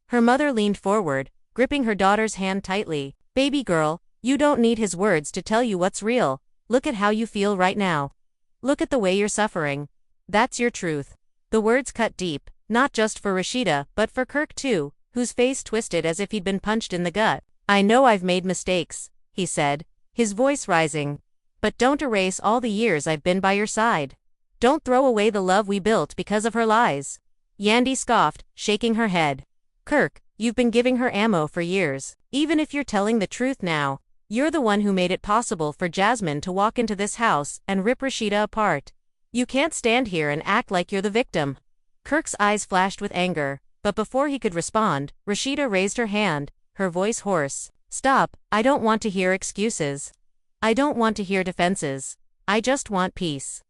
S1: Her mother leaned forward, gripping her daughter's hand tightly. "Baby girl, you don't need his words to tell you what's real. Look at how you feel right now. Look at the way you're suffering. That's your truth." The words cut deep, not just for Rasheeda, but for Kirk too, whose face twisted as if he'd been punched in the gut. "I know I've made mistakes," he said, his voice rising. "But don't erase all the years I've been by your side. Don't throw away the love we built because of her lies." Yandi scoffed, shaking her head. "Kirk, you've been giving her ammo for years. Even if you're telling the truth now, you're the one who made it possible for Jasmine to walk into this house and rip Rasheeda apart. You can't stand here and act like you're the victim." Kirk's eyes flashed with anger, but before he could respond, Rasheeda raised her hand, her voice hoarse. "Stop, I don't want to hear excuses. I don't want to hear defenses. I just want peace."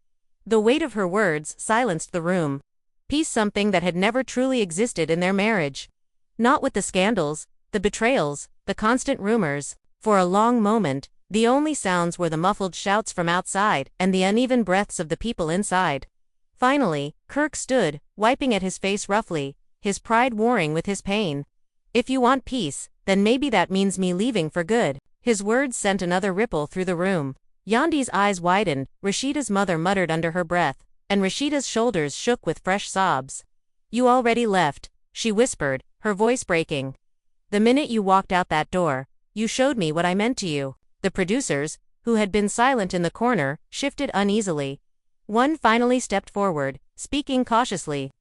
S1: The weight of her words silenced the room. Peace, something that had never truly existed in their marriage. Not with the scandals, the betrayals, the constant rumors. For a long moment, the only sounds were the muffled shouts from outside and the uneven breaths of the people inside. Finally, Kirk stood, wiping at his face roughly, his pride warring with his pain. "If you want peace, then maybe that means me leaving for good." His words sent another ripple through the room. Yandi's eyes widened, Rasheeda's mother muttered under her breath, and Rasheeda's shoulders shook with fresh sobs. "You already left," she whispered, her voice breaking. "The minute you walked out that door, you showed me what I meant to you." The producers, who had been silent in the corner, shifted uneasily. One finally stepped forward, speaking cautiously.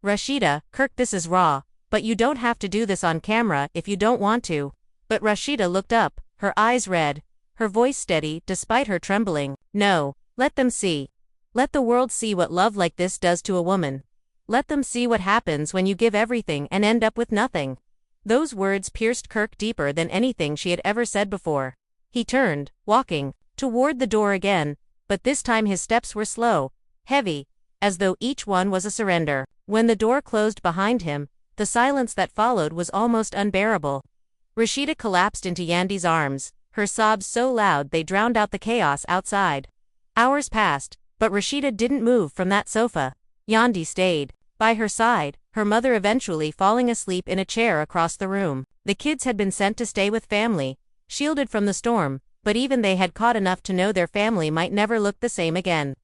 S1: "Rasheeda, Kirk, this is raw, but you don't have to do this on camera if you don't want to." But Rasheeda looked up, her eyes red, her voice steady despite her trembling. "No, let them see. Let the world see what love like this does to a woman. Let them see what happens when you give everything and end up with nothing." Those words pierced Kirk deeper than anything she had ever said before. He turned, walking toward the door again, but this time his steps were slow, heavy, as though each one was a surrender. When the door closed behind him, the silence that followed was almost unbearable. Rasheeda collapsed into Yandi's arms, her sobs so loud they drowned out the chaos outside. Hours passed, but Rasheeda didn't move from that sofa. Yandi stayed by her side, her mother eventually falling asleep in a chair across the room. The kids had been sent to stay with family, shielded from the storm, but even they had caught enough to know their family might never look the same again.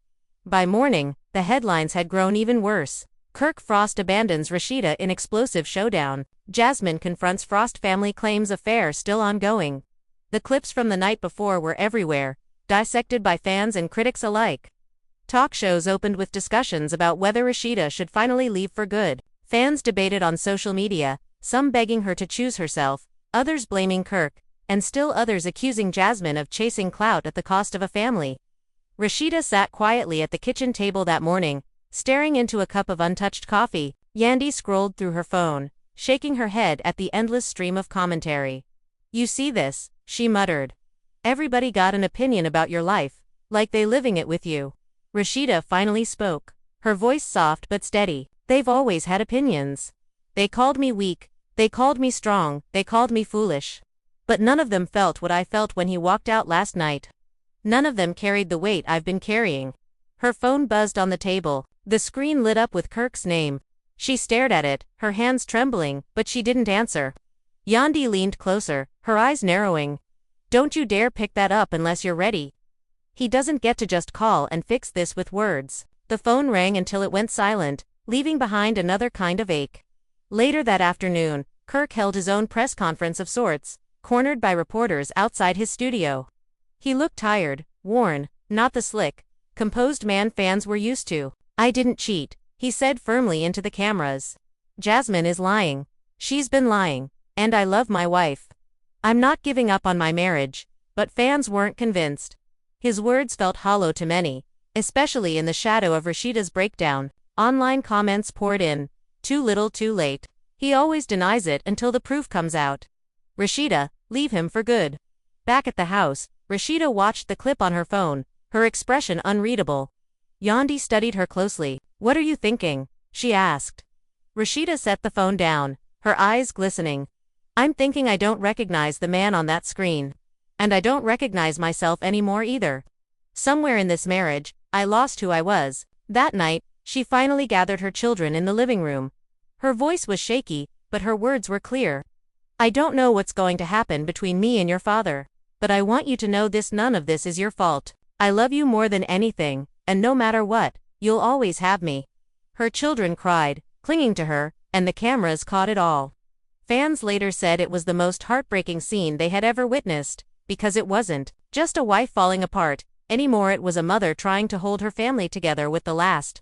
S1: By morning, the headlines had grown even worse. Kirk Frost abandons Rasheeda in explosive showdown. Jasmine confronts Frost, family claims affair still ongoing. The clips from the night before were everywhere, dissected by fans and critics alike. Talk shows opened with discussions about whether Rasheeda should finally leave for good. Fans debated on social media, some begging her to choose herself, others blaming Kirk, and still others accusing Jasmine of chasing clout at the cost of a family. Rasheeda sat quietly at the kitchen table that morning, staring into a cup of untouched coffee. Yandi scrolled through her phone, shaking her head at the endless stream of commentary. "You see this," she muttered. "Everybody got an opinion about your life, like they living it with you." Rasheeda finally spoke, her voice soft but steady. "They've always had opinions. They called me weak, they called me strong, they called me foolish. But none of them felt what I felt when he walked out last night. None of them carried the weight I've been carrying." Her phone buzzed on the table. The screen lit up with Kirk's name. She stared at it, her hands trembling, but she didn't answer. Yandi leaned closer, her eyes narrowing. "Don't you dare pick that up unless you're ready. He doesn't get to just call and fix this with words." The phone rang until it went silent, leaving behind another kind of ache. Later that afternoon, Kirk held his own press conference of sorts, cornered by reporters outside his studio. He looked tired, worn, not the slick, composed man fans were used to. "I didn't cheat," he said firmly into the cameras. "Jasmine is lying. She's been lying, and I love my wife. I'm not giving up on my marriage." But fans weren't convinced. His words felt hollow to many, especially in the shadow of Rasheeda's breakdown. Online comments poured in. "Too little, too late. He always denies it until the proof comes out. Rasheeda, leave him for good." Back at the house, Rasheeda watched the clip on her phone, her expression unreadable. Yandi studied her closely. "What are you thinking?" she asked. Rasheeda set the phone down, her eyes glistening. "I'm thinking I don't recognize the man on that screen. And I don't recognize myself anymore either. Somewhere in this marriage, I lost who I was." That night, she finally gathered her children in the living room. Her voice was shaky, but her words were clear. "I don't know what's going to happen between me and your father. But I want you to know this: none of this is your fault. I love you more than anything, and no matter what, you'll always have me." Her children cried, clinging to her, and the cameras caught it all. Fans later said it was the most heartbreaking scene they had ever witnessed, because it wasn't just a wife falling apart anymore, it was a mother trying to hold her family together with the last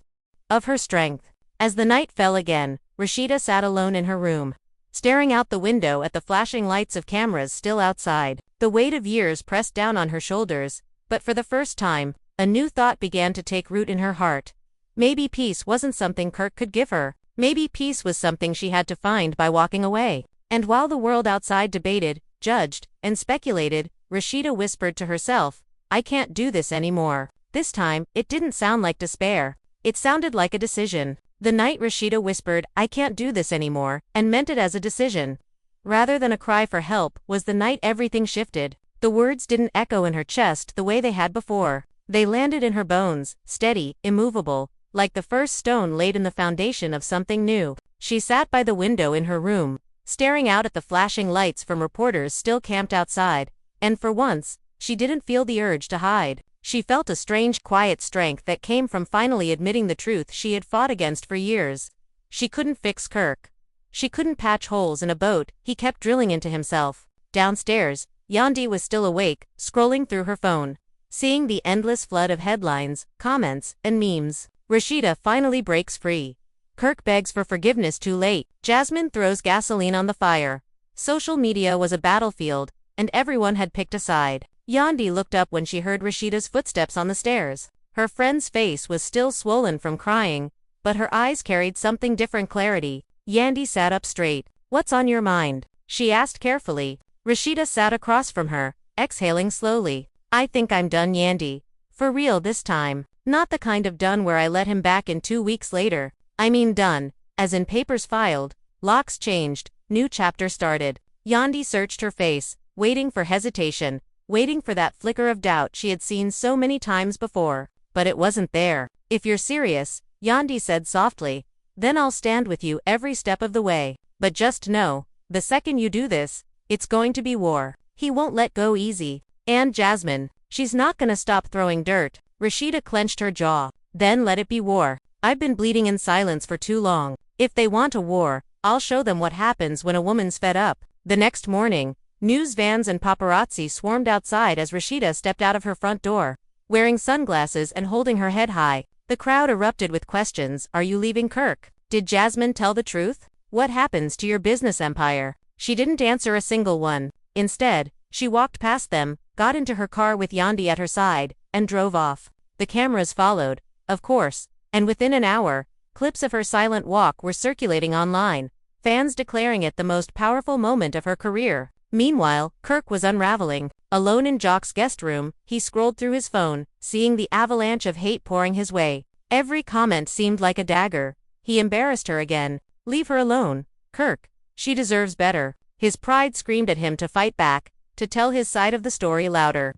S1: of her strength. As the night fell again, Rasheeda sat alone in her room, staring out the window at the flashing lights of cameras still outside. The weight of years pressed down on her shoulders, but for the first time, a new thought began to take root in her heart. Maybe peace wasn't something Kirk could give her. Maybe peace was something she had to find by walking away. And while the world outside debated, judged, and speculated, Rasheeda whispered to herself, "I can't do this anymore." This time, it didn't sound like despair. It sounded like a decision. The night Rasheeda whispered, "I can't do this anymore," and meant it as a decision, rather than a cry for help, was the night everything shifted. The words didn't echo in her chest the way they had before. They landed in her bones, steady, immovable, like the first stone laid in the foundation of something new. She sat by the window in her room, staring out at the flashing lights from reporters still camped outside, and for once, she didn't feel the urge to hide. She felt a strange, quiet strength that came from finally admitting the truth she had fought against for years. She couldn't fix Kirk. She couldn't patch holes in a boat he kept drilling into himself. Downstairs, Yandi was still awake, scrolling through her phone, seeing the endless flood of headlines, comments, and memes. Rasheeda finally breaks free. Kirk begs for forgiveness too late. Jasmine throws gasoline on the fire. Social media was a battlefield, and everyone had picked a side. Yandi looked up when she heard Rasheeda's footsteps on the stairs. Her friend's face was still swollen from crying, but her eyes carried something different clarity. Yandi sat up straight. "What's on your mind?" she asked carefully. Rasheeda sat across from her, exhaling slowly. "I think I'm done, Yandi. For real this time. Not the kind of done where I let him back in 2 weeks later. I mean done, as in papers filed, locks changed, new chapter started." Yandi searched her face, waiting for hesitation, waiting for that flicker of doubt she had seen so many times before. But it wasn't there. "If you're serious," Yandi said softly, "then I'll stand with you every step of the way. But just know, the second you do this, it's going to be war." He won't let go easy. And Jasmine, she's not gonna stop throwing dirt. Rasheeda clenched her jaw. "Then let it be war. I've been bleeding in silence for too long. If they want a war, I'll show them what happens when a woman's fed up." The next morning, news vans and paparazzi swarmed outside as Rasheeda stepped out of her front door. Wearing sunglasses and holding her head high, the crowd erupted with questions. "Are you leaving Kirk? Did Jasmine tell the truth? What happens to your business empire?" She didn't answer a single one. Instead, she walked past them, got into her car with Yandi at her side, and drove off. The cameras followed, of course, and within an hour, clips of her silent walk were circulating online, fans declaring it the most powerful moment of her career. Meanwhile, Kirk was unraveling. Alone in Jock's guest room, he scrolled through his phone, seeing the avalanche of hate pouring his way. Every comment seemed like a dagger. He embarrassed her again. "Leave her alone, Kirk. She deserves better." His pride screamed at him to fight back, to tell his side of the story louder.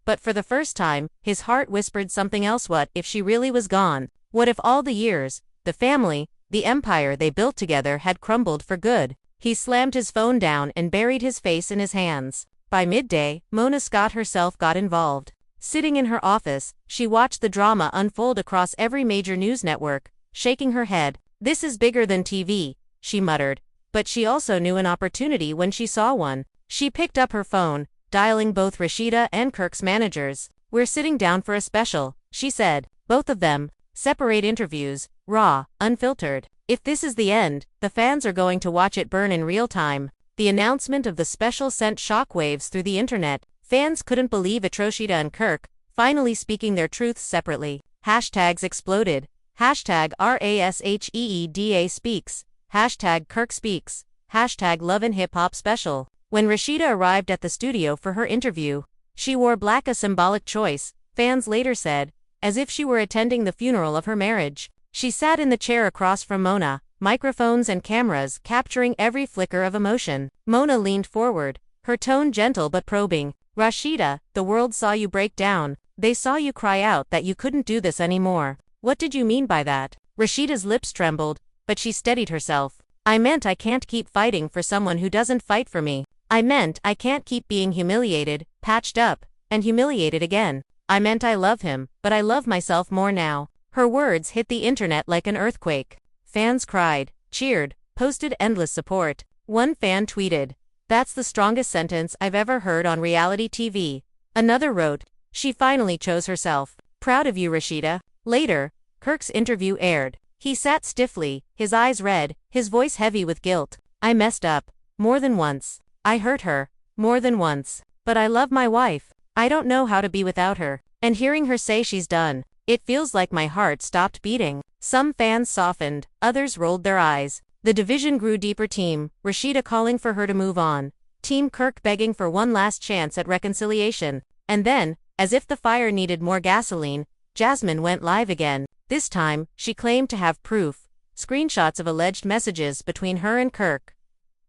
S1: But for the first time, his heart whispered something else. What if she really was gone? What if all the years, the family, the empire they built together had crumbled for good? He slammed his phone down and buried his face in his hands. By midday, Mona Scott herself got involved. Sitting in her office, she watched the drama unfold across every major news network, shaking her head. "This is bigger than TV," she muttered. But she also knew an opportunity when she saw one. She picked up her phone, dialing both Rasheeda and Kirk's managers. "We're sitting down for a special," she said. "Both of them. Separate interviews, raw, unfiltered. If this is the end, the fans are going to watch it burn in real time." The announcement of the special sent shockwaves through the internet. Fans couldn't believe it. Rasheeda and Kirk, finally speaking their truths separately. Hashtags exploded. Hashtag RASHEEDA speaks. Hashtag Kirk speaks. Hashtag Love and Hip Hop Special. When Rasheeda arrived at the studio for her interview, she wore black, a symbolic choice, fans later said, as if she were attending the funeral of her marriage. She sat in the chair across from Mona, microphones and cameras capturing every flicker of emotion. Mona leaned forward, her tone gentle but probing. "Rasheeda, the world saw you break down. They saw you cry out that you couldn't do this anymore. What did you mean by that?" Rasheeda's lips trembled, but she steadied herself. "I meant I can't keep fighting for someone who doesn't fight for me. I meant I can't keep being humiliated, patched up, and humiliated again. I meant I love him, but I love myself more now." Her words hit the internet like an earthquake. Fans cried, cheered, posted endless support. One fan tweeted, "That's the strongest sentence I've ever heard on reality TV." Another wrote, "She finally chose herself. Proud of you, Rasheeda." Later, Kirk's interview aired. He sat stiffly, his eyes red, his voice heavy with guilt. "I messed up. More than once. I hurt her. More than once. But I love my wife. I don't know how to be without her." And hearing her say she's done, it feels like my heart stopped beating. Some fans softened, others rolled their eyes. The division grew deeper. Team Rasheeda calling for her to move on. Team Kirk begging for one last chance at reconciliation. And then, as if the fire needed more gasoline, Jasmine went live again. This time, she claimed to have proof. Screenshots of alleged messages between her and Kirk.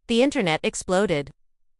S1: The internet exploded,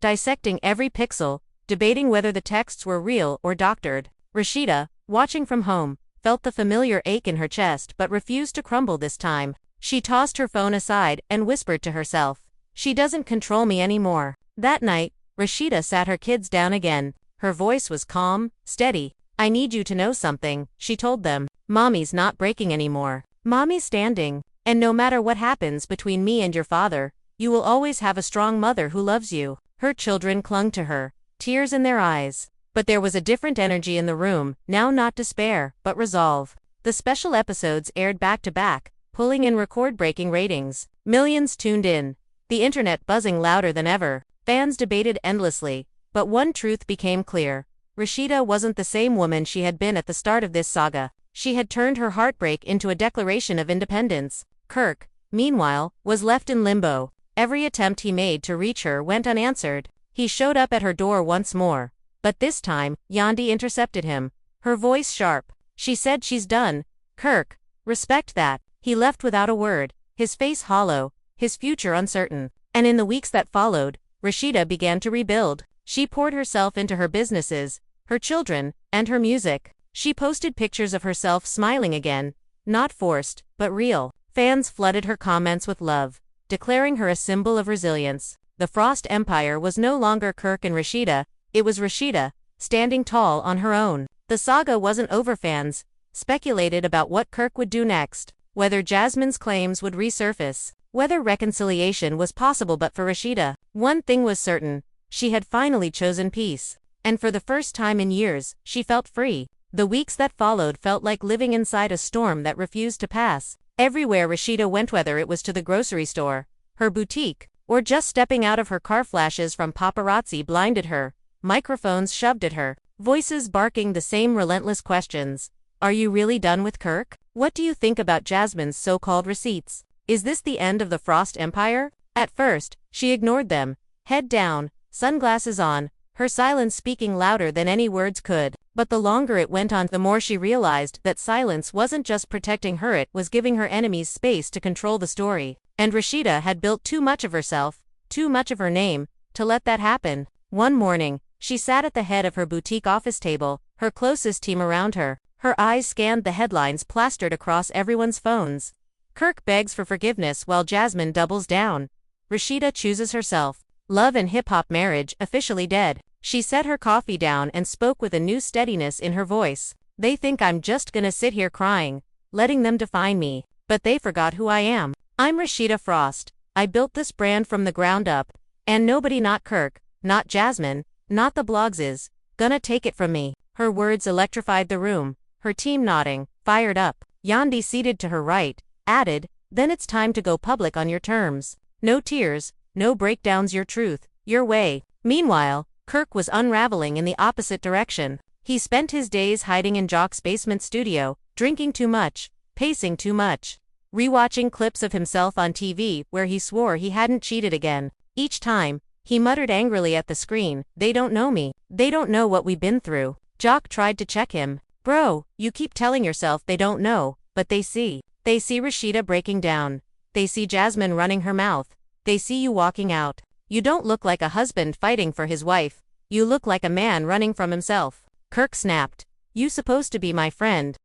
S1: dissecting every pixel, debating whether the texts were real or doctored. Rasheeda, watching from home, felt the familiar ache in her chest but refused to crumble this time. She tossed her phone aside and whispered to herself, "She doesn't control me anymore." That night, Rasheeda sat her kids down again. Her voice was calm, steady. "I need you to know something," she told them. "Mommy's not breaking anymore. Mommy's standing. And no matter what happens between me and your father, you will always have a strong mother who loves you." Her children clung to her, tears in their eyes. But there was a different energy in the room, now not despair, but resolve. The special episodes aired back to back, pulling in record-breaking ratings. Millions tuned in, the internet buzzing louder than ever. Fans debated endlessly, but one truth became clear. Rasheeda wasn't the same woman she had been at the start of this saga. She had turned her heartbreak into a declaration of independence. Kirk, meanwhile, was left in limbo. Every attempt he made to reach her went unanswered. He showed up at her door once more. But this time, Yandi intercepted him, her voice sharp. She said, "She's done. Kirk, respect that." He left without a word, his face hollow, his future uncertain. And in the weeks that followed, Rasheeda began to rebuild. She poured herself into her businesses, her children, and her music. She posted pictures of herself smiling again, not forced, but real. Fans flooded her comments with love, declaring her a symbol of resilience. The Frost Empire was no longer Kirk and Rasheeda, it was Rasheeda, standing tall on her own. The saga wasn't over. Fans speculated about what Kirk would do next, whether Jasmine's claims would resurface, whether reconciliation was possible. But for Rasheeda, one thing was certain, she had finally chosen peace. And for the first time in years, she felt free. The weeks that followed felt like living inside a storm that refused to pass. Everywhere Rasheeda went, whether it was to the grocery store, her boutique, or just stepping out of her car, flashes from paparazzi blinded her, microphones shoved at her, voices barking the same relentless questions. Are you really done with Kirk? What do you think about Jasmine's so-called receipts? Is this the end of the Frost Empire? At first, she ignored them, head down, sunglasses on, her silence speaking louder than any words could. But the longer it went on, the more she realized that silence wasn't just protecting her, it was giving her enemies space to control the story. And Rasheeda had built too much of herself, too much of her name, to let that happen. One morning, she sat at the head of her boutique office table, her closest team around her. Her eyes scanned the headlines plastered across everyone's phones. Kirk begs for forgiveness while Jasmine doubles down. Rasheeda chooses herself. Love and hip-hop marriage officially dead. She set her coffee down and spoke with a new steadiness in her voice. They think I'm just gonna sit here crying, letting them define me. But they forgot who I am. I'm Rasheeda Frost. I built this brand from the ground up. And nobody, not Kirk, not Jasmine, not the blogs, is gonna take it from me. Her words electrified the room. Her team nodding, fired up. Yandi, seated to her right, added, "Then it's time to go public on your terms. No tears, no breakdowns, your truth, your way." Meanwhile, Kirk was unraveling in the opposite direction. He spent his days hiding in Jock's basement studio, drinking too much, pacing too much, rewatching clips of himself on TV where he swore he hadn't cheated again. Each time, he muttered angrily at the screen, "They don't know me. They don't know what we've been through." Jock tried to check him. "Bro, you keep telling yourself they don't know, but they see. They see Rasheeda breaking down. They see Jasmine running her mouth. They see you walking out. You don't look like a husband fighting for his wife. You look like a man running from himself." Kirk snapped. "You supposed to be my friend."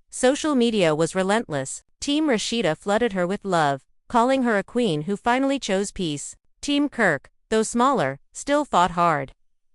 S1: Social media was relentless. Team Rasheeda flooded her with love, calling her a queen who finally chose peace. Team Kirk, though smaller, still fought hard,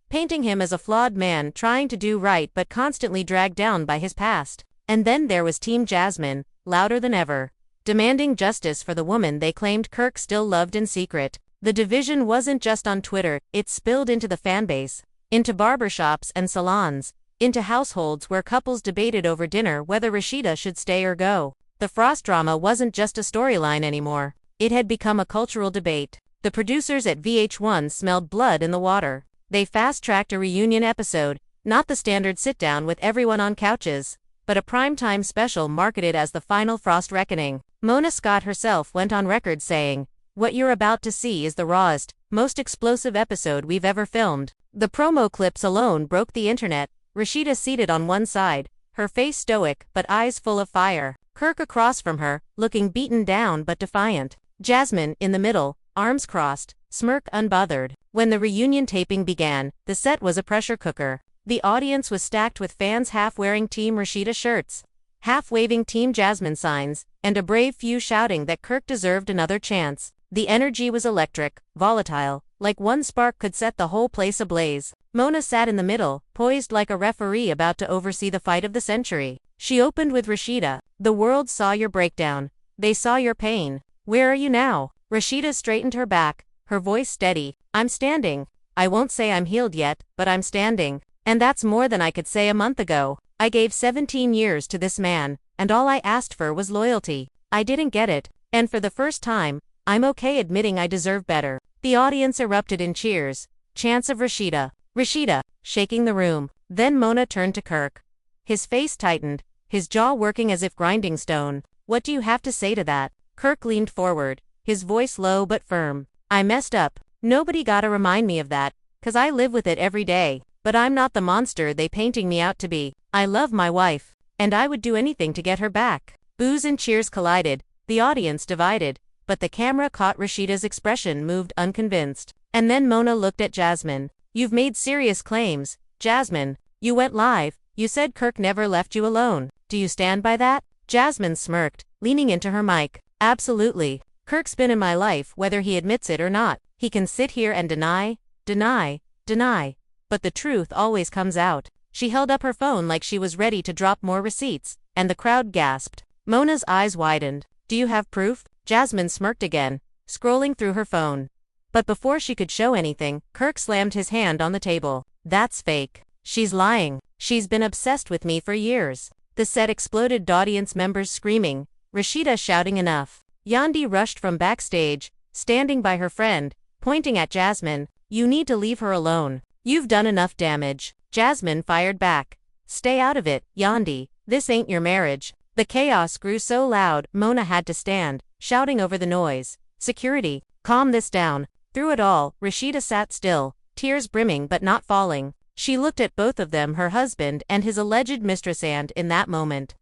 S1: painting him as a flawed man trying to do right but constantly dragged down by his past. And then there was Team Jasmine, louder than ever, demanding justice for the woman they claimed Kirk still loved in secret. The division wasn't just on Twitter, it spilled into the fanbase, into barbershops and salons, into households where couples debated over dinner whether Rasheeda should stay or go. The Frost drama wasn't just a storyline anymore, it had become a cultural debate. The producers at VH1 smelled blood in the water. They fast-tracked a reunion episode, Not the standard sit-down with everyone on couches, but a primetime special marketed as the final Frost Reckoning. Mona Scott herself went on record saying, "What you're about to see is the rawest, most explosive episode we've ever filmed." The promo clips alone broke the internet. Rasheeda seated on one side, her face stoic but eyes full of fire. Kirk across from her, looking beaten down but defiant. Jasmine, in the middle, arms crossed, smirk unbothered. When the reunion taping began, the set was a pressure cooker. The audience was stacked with fans half wearing Team Rasheeda shirts, half waving Team Jasmine signs, and a brave few shouting that Kirk deserved another chance. The energy was electric, volatile, like one spark could set the whole place ablaze. Mona sat in the middle, poised like a referee about to oversee the fight of the century. She opened with Rasheeda. "The world saw your breakdown. They saw your pain. Where are you now?" Rasheeda straightened her back, her voice steady. "I'm standing. I won't say I'm healed yet, but I'm standing. And that's more than I could say a month ago. I gave 17 years to this man, and all I asked for was loyalty. I didn't get it, and for the first time, I'm okay admitting I deserve better." The audience erupted in cheers. Chants of Rasheeda, Rasheeda, shaking the room. Then Mona turned to Kirk. His face tightened, his jaw working as if grinding stone. "What do you have to say to that?" Kirk leaned forward, his voice low but firm. "I messed up. Nobody gotta remind me of that, 'cause I live with it every day. But I'm not the monster they painting me out to be. I love my wife, and I would do anything to get her back." Boos and cheers collided, the audience divided, but the camera caught Rasheeda's expression, moved, unconvinced. And then Mona looked at Jasmine. "You've made serious claims, Jasmine. You went live, you said Kirk never left you alone. Do you stand by that?" Jasmine smirked, leaning into her mic. "Absolutely. Kirk's been in my life whether he admits it or not. He can sit here and deny, but the truth always comes out." She held up her phone like she was ready to drop more receipts, and the crowd gasped. Mona's eyes widened. "Do you have proof?" Jasmine smirked again, scrolling through her phone. But before she could show anything, Kirk slammed his hand on the table. "That's fake. She's lying. She's been obsessed with me for years." The set exploded, audience members screaming, Rasheeda shouting enough. Yandi rushed from backstage, standing by her friend, pointing at Jasmine. "You need to leave her alone. You've done enough damage." Jasmine fired back. "Stay out of it, Yandi. This ain't your marriage." The chaos grew so loud, Mona had to stand, shouting over the noise. "Security, calm this down." Through it all, Rasheeda sat still, tears brimming but not falling. She looked at both of them, her husband and his alleged mistress, and in that moment,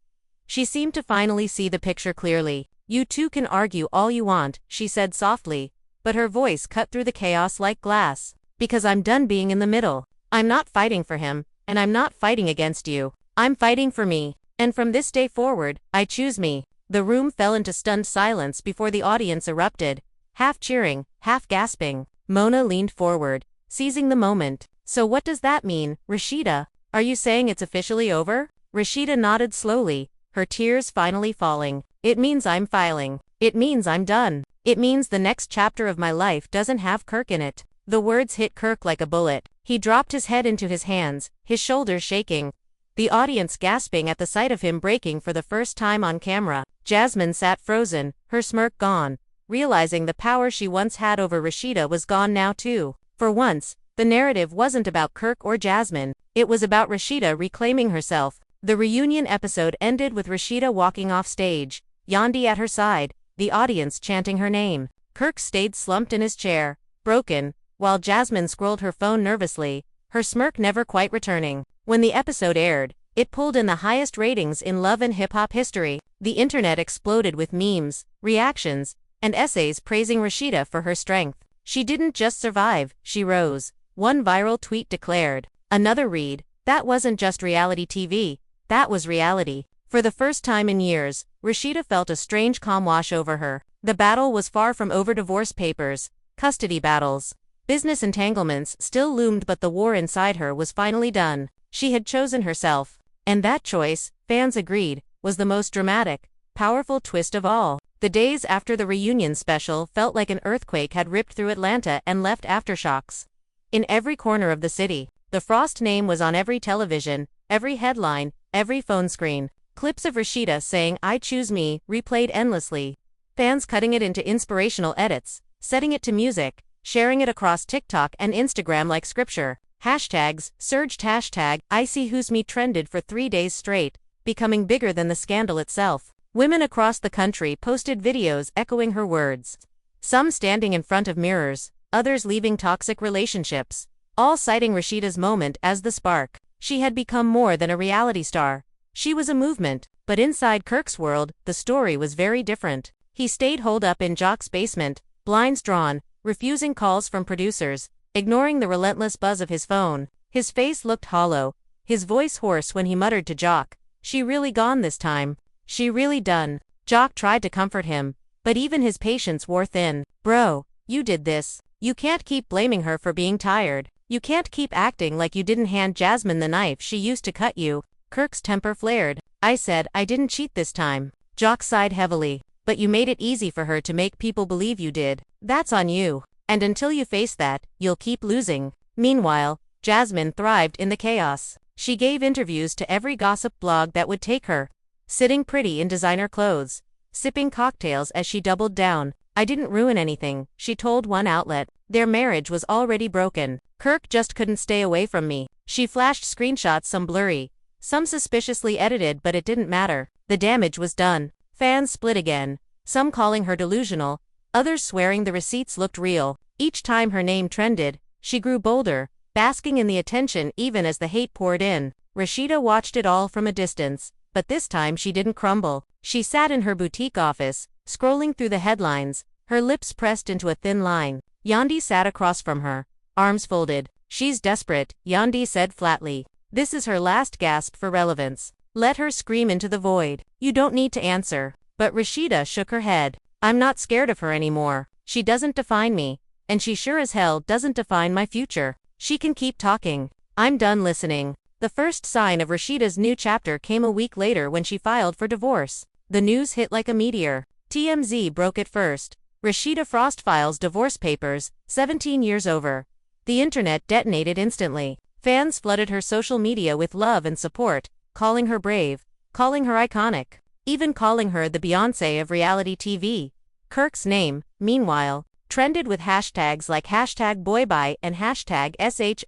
S1: she seemed to finally see the picture clearly. "You two can argue all you want," she said softly, but her voice cut through the chaos like glass. "Because I'm done being in the middle. I'm not fighting for him, and I'm not fighting against you. I'm fighting for me. And from this day forward, I choose me." The room fell into stunned silence before the audience erupted, half cheering, half gasping. Mona leaned forward, seizing the moment. "So what does that mean, Rasheeda? Are you saying it's officially over?" Rasheeda nodded slowly, her tears finally falling. "It means I'm filing. It means I'm done. It means the next chapter of my life doesn't have Kirk in it." The words hit Kirk like a bullet. He dropped his head into his hands, his shoulders shaking, the audience gasping at the sight of him breaking for the first time on camera. Jasmine sat frozen, her smirk gone, realizing the power she once had over Rasheeda was gone now too. For once, the narrative wasn't about Kirk or Jasmine, it was about Rasheeda reclaiming herself. The reunion episode ended with Rasheeda walking off stage, Yandi at her side, the audience chanting her name. Kirk stayed slumped in his chair, broken, while Jasmine scrolled her phone nervously, her smirk never quite returning. When the episode aired, it pulled in the highest ratings in love and hip-hop history. The internet exploded with memes, reactions, and essays praising Rasheeda for her strength. "She didn't just survive, she rose," one viral tweet declared. Another read, "That wasn't just reality TV, that was reality." For the first time in years, Rasheeda felt a strange calm wash over her. The battle was far from over. Divorce papers, custody battles, business entanglements still loomed, but the war inside her was finally done. She had chosen herself. And that choice, fans agreed, was the most dramatic, powerful twist of all. The days after the reunion special felt like an earthquake had ripped through Atlanta and left aftershocks. In every corner of the city, the Frost name was on every television, every headline, every phone screen. Clips of Rasheeda saying "I choose me" replayed endlessly. Fans cutting it into inspirational edits, setting it to music, sharing it across TikTok and Instagram like scripture. Hashtags surged. Hashtag I see who's me trended for 3 days straight, becoming bigger than the scandal itself. Women across the country posted videos echoing her words. Some standing in front of mirrors, others leaving toxic relationships, all citing Rasheeda's moment as the spark. She had become more than a reality star. She was a movement, but inside Kirk's world, the story was very different. He stayed holed up in Jock's basement, blinds drawn, refusing calls from producers, ignoring the relentless buzz of his phone. His face looked hollow, his voice hoarse when he muttered to Jock, "She really gone this time. She really done." Jock tried to comfort him, but even his patience wore thin. "Bro, you did this. You can't keep blaming her for being tired. You can't keep acting like you didn't hand Jasmine the knife she used to cut you." Kirk's temper flared. "I said I didn't cheat this time." Jock sighed heavily. "But you made it easy for her to make people believe you did. That's on you. And until you face that, you'll keep losing." Meanwhile, Jasmine thrived in the chaos. She gave interviews to every gossip blog that would take her, sitting pretty in designer clothes, sipping cocktails as she doubled down. "I didn't ruin anything," she told one outlet. Their marriage was already broken. "Kirk just couldn't stay away from me." She flashed screenshots, some blurry, some suspiciously edited, but it didn't matter. The damage was done. Fans split again, some calling her delusional, others swearing the receipts looked real. Each time her name trended, she grew bolder, basking in the attention even as the hate poured in. Rasheeda watched it all from a distance, but this time she didn't crumble. She sat in her boutique office, scrolling through the headlines, her lips pressed into a thin line. Yandi sat across from her, arms folded. "She's desperate," Yandi said flatly. "This is her last gasp for relevance. Let her scream into the void. You don't need to answer." But Rasheeda shook her head. "I'm not scared of her anymore. She doesn't define me, and she sure as hell doesn't define my future. She can keep talking. I'm done listening." The first sign of Rasheeda's new chapter came a week later when she filed for divorce. The news hit like a meteor. TMZ broke it first. Rasheeda Frost files divorce papers, 17 years over. The internet detonated instantly. Fans flooded her social media with love and support, calling her brave, calling her iconic, even calling her the Beyoncé of reality TV. Kirk's name, meanwhile, trended with hashtags like #BoyBye and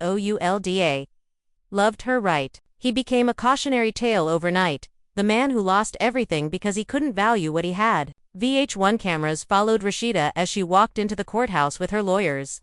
S1: #SHOULDA. Loved her right. He became a cautionary tale overnight, the man who lost everything because he couldn't value what he had. VH1 cameras followed Rasheeda as she walked into the courthouse with her lawyers.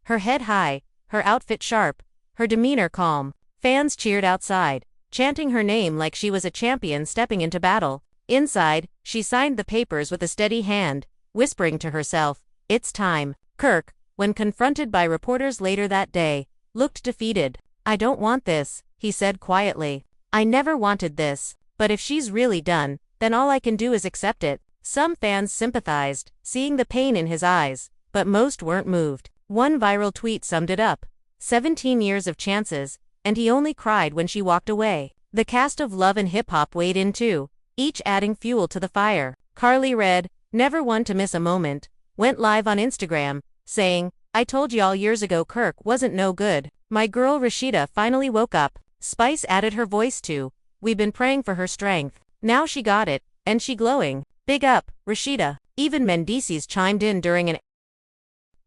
S1: Her head high, her outfit sharp, her demeanor calm. Fans cheered outside, chanting her name like she was a champion stepping into battle. Inside, she signed the papers with a steady hand, whispering to herself, "It's time." Kirk, when confronted by reporters later that day, looked defeated. "I don't want this," he said quietly. "I never wanted this. But if she's really done, then all I can do is accept it." Some fans sympathized, seeing the pain in his eyes, but most weren't moved. One viral tweet summed it up. 17 years of chances, and he only cried when she walked away. The cast of Love and Hip Hop weighed in too, each adding fuel to the fire. Carly Red, never one to miss a moment, went live on Instagram, saying, "I told y'all years ago Kirk wasn't no good. My girl Rasheeda finally woke up." Spice added her voice too. "We've been praying for her strength. Now she got it, and she glowing. Big up, Rasheeda." Even Mendices chimed in during an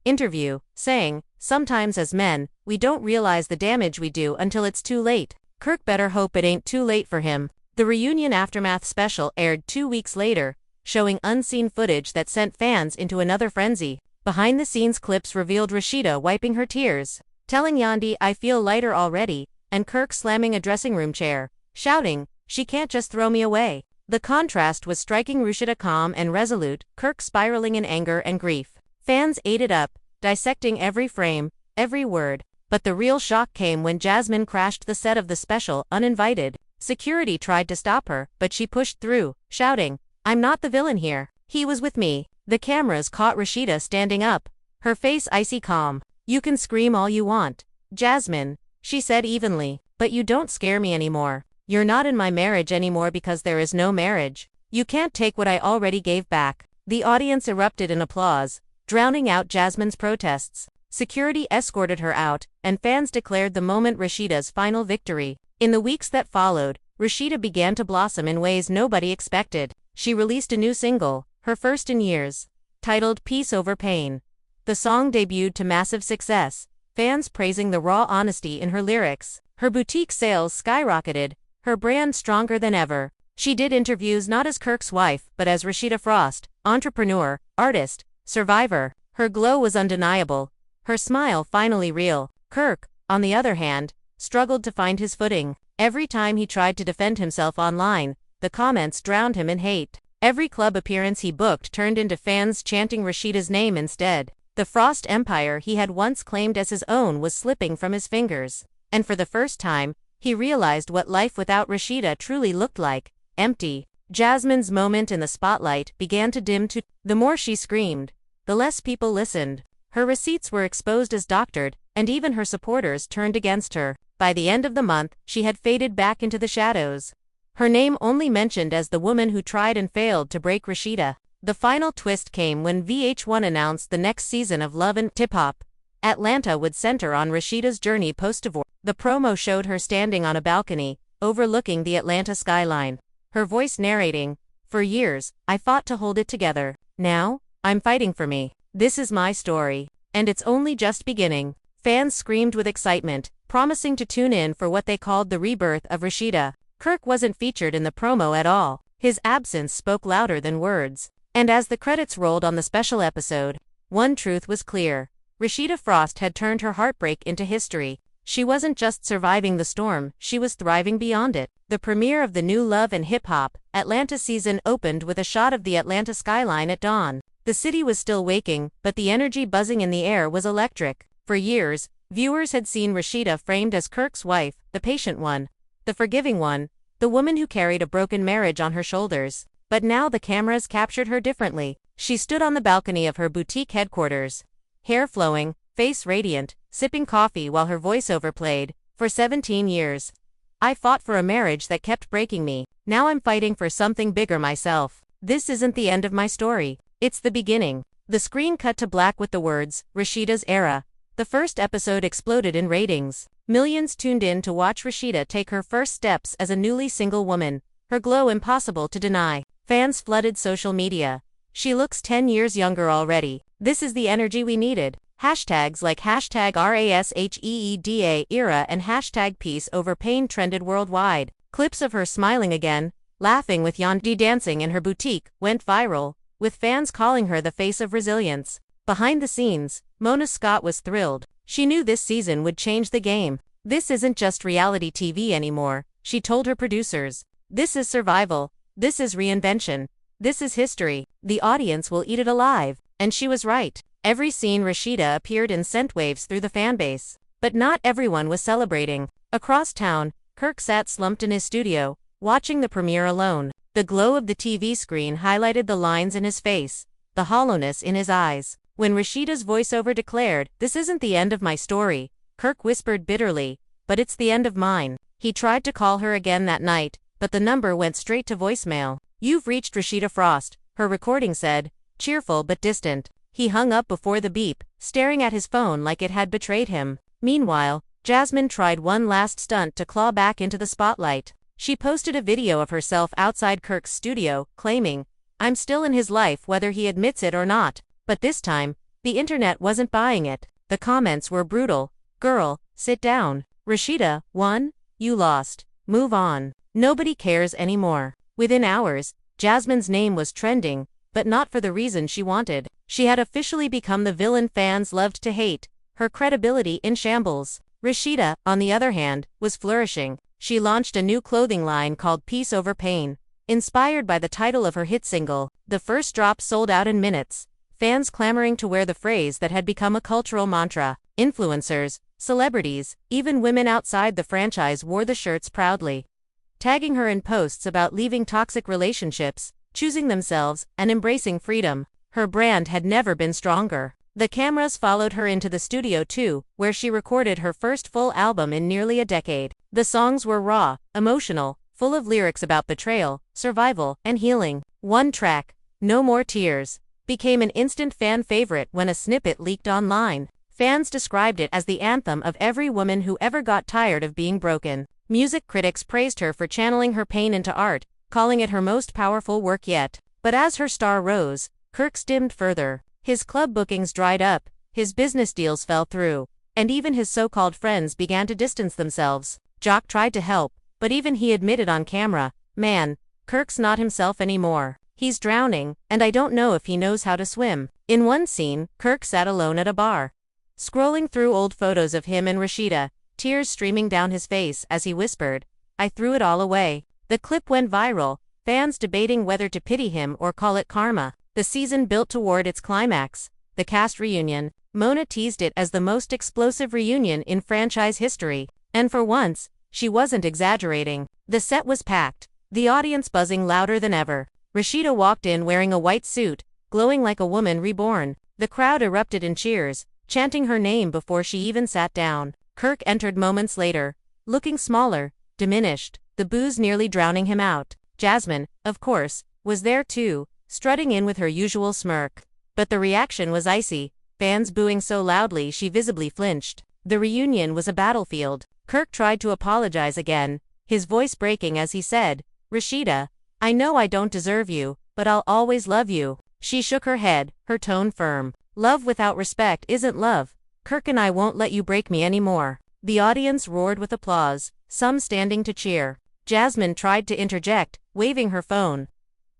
S1: interview, saying, "Sometimes as men, we don't realize the damage we do until it's too late." Kirk better hope it ain't too late for him. The reunion aftermath special aired 2 weeks later, showing unseen footage that sent fans into another frenzy. Behind-the-scenes clips revealed Rasheeda wiping her tears, telling Yandi, "I feel lighter already," and Kirk slamming a dressing room chair, shouting, "She can't just throw me away." The contrast was striking. Rasheeda calm and resolute, Kirk spiraling in anger and grief. Fans ate it up, dissecting every frame, every word. But the real shock came when Jasmine crashed the set of the special, uninvited. Security tried to stop her, but she pushed through, shouting, "I'm not the villain here. He was with me." The cameras caught Rasheeda standing up, her face icy calm. "You can scream all you want, Jasmine," she said evenly, "but you don't scare me anymore. You're not in my marriage anymore because there is no marriage. You can't take what I already gave back." The audience erupted in applause, drowning out Jasmine's protests. Security escorted her out, and fans declared the moment Rasheeda's final victory. In the weeks that followed, Rasheeda began to blossom in ways nobody expected. She released a new single, her first in years, titled "Peace Over Pain." The song debuted to massive success, fans praising the raw honesty in her lyrics. Her boutique sales skyrocketed, her brand stronger than ever. She did interviews not as Kirk's wife, but as Rasheeda Frost, entrepreneur, artist, survivor. Her glow was undeniable, her smile finally real. Kirk, on the other hand, struggled to find his footing. Every time he tried to defend himself online, the comments drowned him in hate. Every club appearance he booked turned into fans chanting Rasheeda's name instead. The Frost empire he had once claimed as his own was slipping from his fingers. And for the first time, he realized what life without Rasheeda truly looked like: empty. Jasmine's moment in the spotlight began to dim too. The more she screamed, the less people listened. Her receipts were exposed as doctored, and even her supporters turned against her. By the end of the month, she had faded back into the shadows. Her name only mentioned as the woman who tried and failed to break Rasheeda. The final twist came when VH1 announced the next season of Love and Hip Hop. Atlanta would center on Rasheeda's journey post-divorce. The promo showed her standing on a balcony, overlooking the Atlanta skyline. Her voice narrating, "For years, I fought to hold it together. Now, I'm fighting for me. This is my story. And it's only just beginning." Fans screamed with excitement, promising to tune in for what they called the rebirth of Rasheeda. Kirk wasn't featured in the promo at all. His absence spoke louder than words. And as the credits rolled on the special episode, one truth was clear. Rasheeda Frost had turned her heartbreak into history. She wasn't just surviving the storm, she was thriving beyond it. The premiere of the new Love and Hip Hop Atlanta season opened with a shot of the Atlanta skyline at dawn. The city was still waking, but the energy buzzing in the air was electric. For years, viewers had seen Rasheeda framed as Kirk's wife, the patient one, the forgiving one, the woman who carried a broken marriage on her shoulders. But now the cameras captured her differently. She stood on the balcony of her boutique headquarters, hair flowing, face radiant, sipping coffee while her voiceover played. "For 17 years, I fought for a marriage that kept breaking me. Now I'm fighting for something bigger myself. This isn't the end of my story. It's the beginning." The screen cut to black with the words, "Rasheeda's era." The first episode exploded in ratings. Millions tuned in to watch Rasheeda take her first steps as a newly single woman, her glow impossible to deny. Fans flooded social media. "She looks 10 years younger already. This is the energy we needed." Hashtags like #RASHEEDA era and #Peace Over Pain trended worldwide. Clips of her smiling again, laughing with Yandi dancing in her boutique, went viral, with fans calling her the face of resilience. Behind the scenes, Mona Scott was thrilled. She knew this season would change the game. "This isn't just reality TV anymore," she told her producers. "This is survival. This is reinvention. This is history. The audience will eat it alive." And she was right. Every scene Rasheeda appeared in sent waves through the fanbase. But not everyone was celebrating. Across town, Kirk sat slumped in his studio, watching the premiere alone. The glow of the TV screen highlighted the lines in his face, the hollowness in his eyes. When Rasheeda's voiceover declared, "This isn't the end of my story," Kirk whispered bitterly, "But it's the end of mine." He tried to call her again that night, but the number went straight to voicemail. "You've reached Rasheeda Frost," her recording said, cheerful but distant. He hung up before the beep, staring at his phone like it had betrayed him. Meanwhile, Jasmine tried one last stunt to claw back into the spotlight. She posted a video of herself outside Kirk's studio, claiming, "I'm still in his life whether he admits it or not." But this time, the internet wasn't buying it. The comments were brutal. "Girl, sit down. Rasheeda, won? You lost. Move on. Nobody cares anymore." Within hours, Jasmine's name was trending, but not for the reason she wanted. She had officially become the villain fans loved to hate, her credibility in shambles. Rasheeda, on the other hand, was flourishing. She launched a new clothing line called Peace Over Pain, inspired by the title of her hit single. The first drop sold out in minutes, fans clamoring to wear the phrase that had become a cultural mantra. Influencers, celebrities, even women outside the franchise wore the shirts proudly, tagging her in posts about leaving toxic relationships, choosing themselves, and embracing freedom. Her brand had never been stronger. The cameras followed her into the studio too, where she recorded her first full album in nearly a decade. The songs were raw, emotional, full of lyrics about betrayal, survival, and healing. One track, "No More Tears," became an instant fan favorite when a snippet leaked online. Fans described it as the anthem of every woman who ever got tired of being broken. Music critics praised her for channeling her pain into art, calling it her most powerful work yet. But as her star rose, Kirk dimmed further. His club bookings dried up, his business deals fell through, and even his so-called friends began to distance themselves. Jock tried to help, but even he admitted on camera, "Man, Kirk's not himself anymore. He's drowning, and I don't know if he knows how to swim." In one scene, Kirk sat alone at a bar, scrolling through old photos of him and Rasheeda, tears streaming down his face as he whispered, "I threw it all away." The clip went viral, fans debating whether to pity him or call it karma. The season built toward its climax, the cast reunion. Mona teased it as the most explosive reunion in franchise history, and for once, she wasn't exaggerating. The set was packed, the audience buzzing louder than ever. Rasheeda walked in wearing a white suit, glowing like a woman reborn. The crowd erupted in cheers, chanting her name before she even sat down. Kirk entered moments later, looking smaller, diminished, the booze nearly drowning him out. Jasmine, of course, was there too, strutting in with her usual smirk. But the reaction was icy, fans booing so loudly she visibly flinched. The reunion was a battlefield. Kirk tried to apologize again, his voice breaking as he said, "Rasheeda, I know I don't deserve you, but I'll always love you." She shook her head, her tone firm. "Love without respect isn't love. Kirk and I won't let you break me anymore." The audience roared with applause, some standing to cheer. Jasmine tried to interject, waving her phone,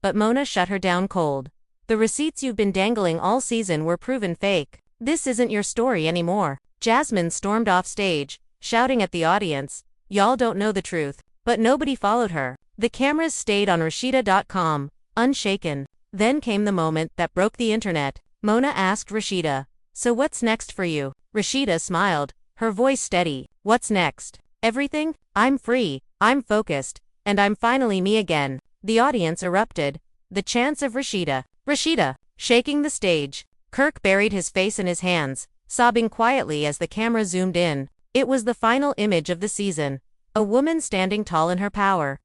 S1: but Mona shut her down cold. "The receipts you've been dangling all season were proven fake. This isn't your story anymore." Jasmine stormed off stage, shouting at the audience, "Y'all don't know the truth." But nobody followed her. The cameras stayed on Rasheeda.com, unshaken. Then came the moment that broke the internet. Mona asked Rasheeda, "So what's next for you?" Rasheeda smiled, her voice steady. "What's next? Everything? I'm free, I'm focused, and I'm finally me again." The audience erupted. The chants of Rasheeda, Rasheeda, shaking the stage. Kirk buried his face in his hands, sobbing quietly as the camera zoomed in. It was the final image of the season, a woman standing tall in her power,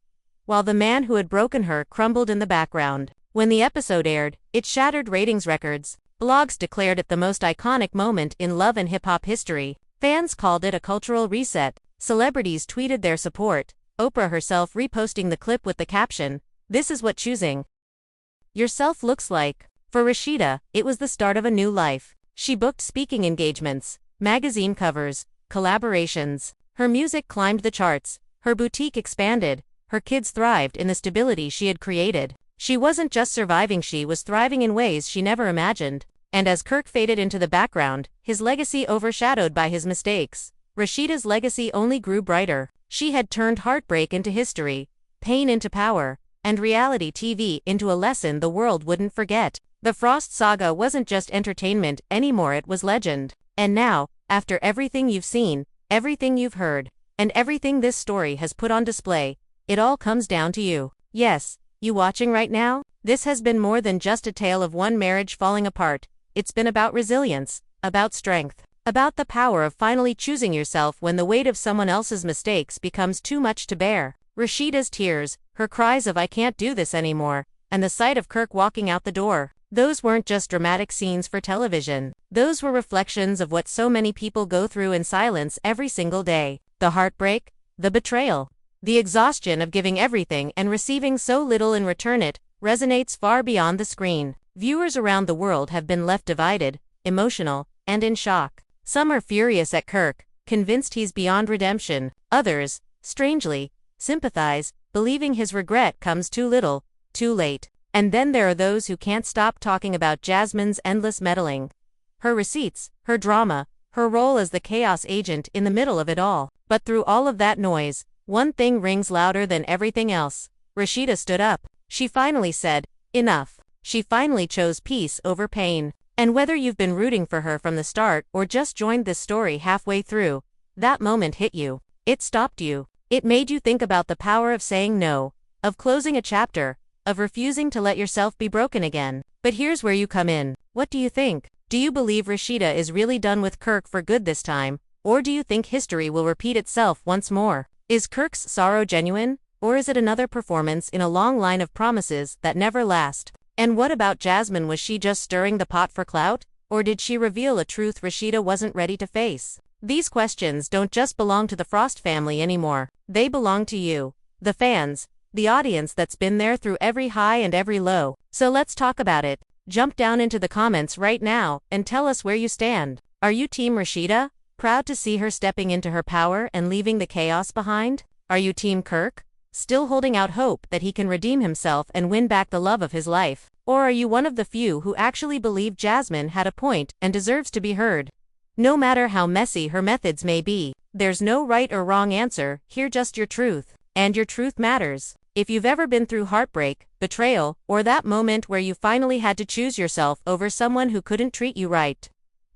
S1: while the man who had broken her crumbled in the background. When the episode aired, it shattered ratings records. Blogs declared it the most iconic moment in love and hip-hop history. Fans called it a cultural reset. Celebrities tweeted their support, Oprah herself reposting the clip with the caption, "This is what choosing yourself looks like." For Rasheeda, it was the start of a new life. She booked speaking engagements, magazine covers, collaborations. Her music climbed the charts, her boutique expanded, her kids thrived in the stability she had created. She wasn't just surviving, she was thriving in ways she never imagined. And as Kirk faded into the background, his legacy overshadowed by his mistakes, Rasheeda's legacy only grew brighter. She had turned heartbreak into history, pain into power, and reality TV into a lesson the world wouldn't forget. The Frost saga wasn't just entertainment anymore, it was legend. And now, after everything you've seen, everything you've heard, and everything this story has put on display, it all comes down to you. Yes, you watching right now? This has been more than just a tale of one marriage falling apart. It's been about resilience, about strength, about the power of finally choosing yourself when the weight of someone else's mistakes becomes too much to bear. Rasheeda's tears, her cries of "I can't do this anymore," and the sight of Kirk walking out the door. Those weren't just dramatic scenes for television. Those were reflections of what so many people go through in silence every single day. The heartbreak, the betrayal, the exhaustion of giving everything and receiving so little in return. It resonates far beyond the screen. Viewers around the world have been left divided, emotional, and in shock. Some are furious at Kirk, convinced he's beyond redemption. Others, strangely, sympathize, believing his regret comes too little, too late. And then there are those who can't stop talking about Jasmine's endless meddling, her receipts, her drama, her role as the chaos agent in the middle of it all. But through all of that noise, one thing rings louder than everything else. Rasheeda stood up. She finally said, "Enough." She finally chose peace over pain. And whether you've been rooting for her from the start or just joined this story halfway through, that moment hit you. It stopped you. It made you think about the power of saying no, of closing a chapter, of refusing to let yourself be broken again. But here's where you come in. What do you think? Do you believe Rasheeda is really done with Kirk for good this time, or do you think history will repeat itself once more? Is Kirk's sorrow genuine, or is it another performance in a long line of promises that never last? And what about Jasmine? Was she just stirring the pot for clout, or did she reveal a truth Rasheeda wasn't ready to face? These questions don't just belong to the Frost family anymore. They belong to you, the fans, the audience that's been there through every high and every low. So let's talk about it. Jump down into the comments right now and tell us where you stand. Are you Team Rasheeda, proud to see her stepping into her power and leaving the chaos behind? Are you Team Kirk, still holding out hope that he can redeem himself and win back the love of his life? Or are you one of the few who actually believe Jasmine had a point and deserves to be heard? No matter how messy her methods may be, there's no right or wrong answer, here just your truth. And your truth matters. If you've ever been through heartbreak, betrayal, or that moment where you finally had to choose yourself over someone who couldn't treat you right,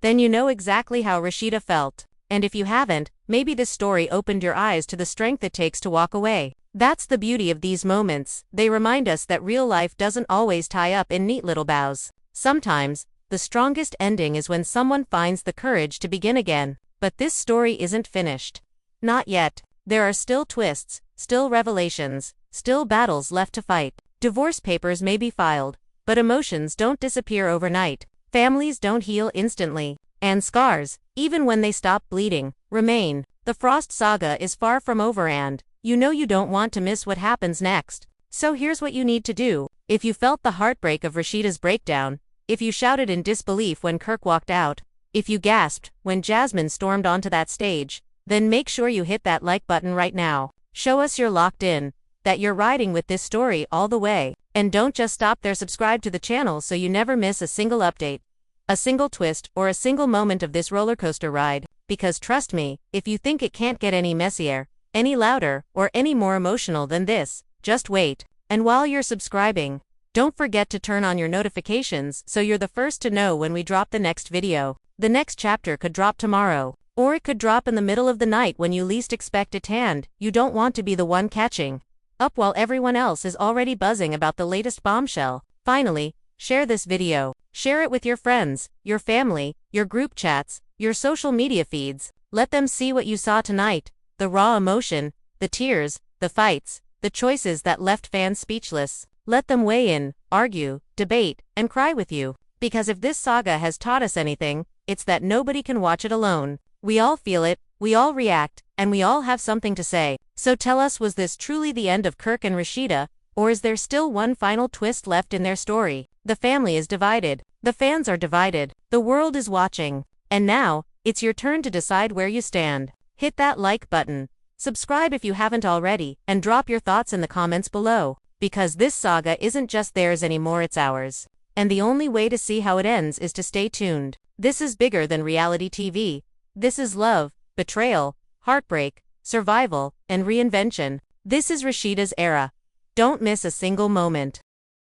S1: then you know exactly how Rasheeda felt. And if you haven't, maybe this story opened your eyes to the strength it takes to walk away. That's the beauty of these moments, they remind us that real life doesn't always tie up in neat little bows. Sometimes, the strongest ending is when someone finds the courage to begin again. But this story isn't finished. Not yet. There are still twists, still revelations, still battles left to fight. Divorce papers may be filed, but emotions don't disappear overnight. Families don't heal instantly. And scars, even when they stop bleeding, remain. The Frost saga is far from over, and you know you don't want to miss what happens next. So here's what you need to do. If you felt the heartbreak of Rasheeda's breakdown, if you shouted in disbelief when Kirk walked out, if you gasped when Jasmine stormed onto that stage, then make sure you hit that like button right now. Show us you're locked in, that you're riding with this story all the way. And don't just stop there, subscribe to the channel so you never miss a single update, a single twist, or a single moment of this roller coaster ride. Because trust me, if you think it can't get any messier, any louder, or any more emotional than this, just wait. And while you're subscribing, don't forget to turn on your notifications so you're the first to know when we drop the next video. The next chapter could drop tomorrow, or it could drop in the middle of the night when you least expect it, and you don't want to be the one catching up while everyone else is already buzzing about the latest bombshell. Finally, share this video. Share it with your friends, your family, your group chats, your social media feeds. Let them see what you saw tonight. The raw emotion, the tears, the fights, the choices that left fans speechless. Let them weigh in, argue, debate, and cry with you. Because if this saga has taught us anything, it's that nobody can watch it alone. We all feel it, we all react, and we all have something to say. So tell us, was this truly the end of Kirk and Rasheeda, or is there still one final twist left in their story? The family is divided. The fans are divided. The world is watching. And now, it's your turn to decide where you stand. Hit that like button, subscribe if you haven't already, and drop your thoughts in the comments below. Because this saga isn't just theirs anymore, it's ours. And the only way to see how it ends is to stay tuned. This is bigger than reality TV. This is love, betrayal, heartbreak, survival, and reinvention. This is Rasheeda's era. Don't miss a single moment.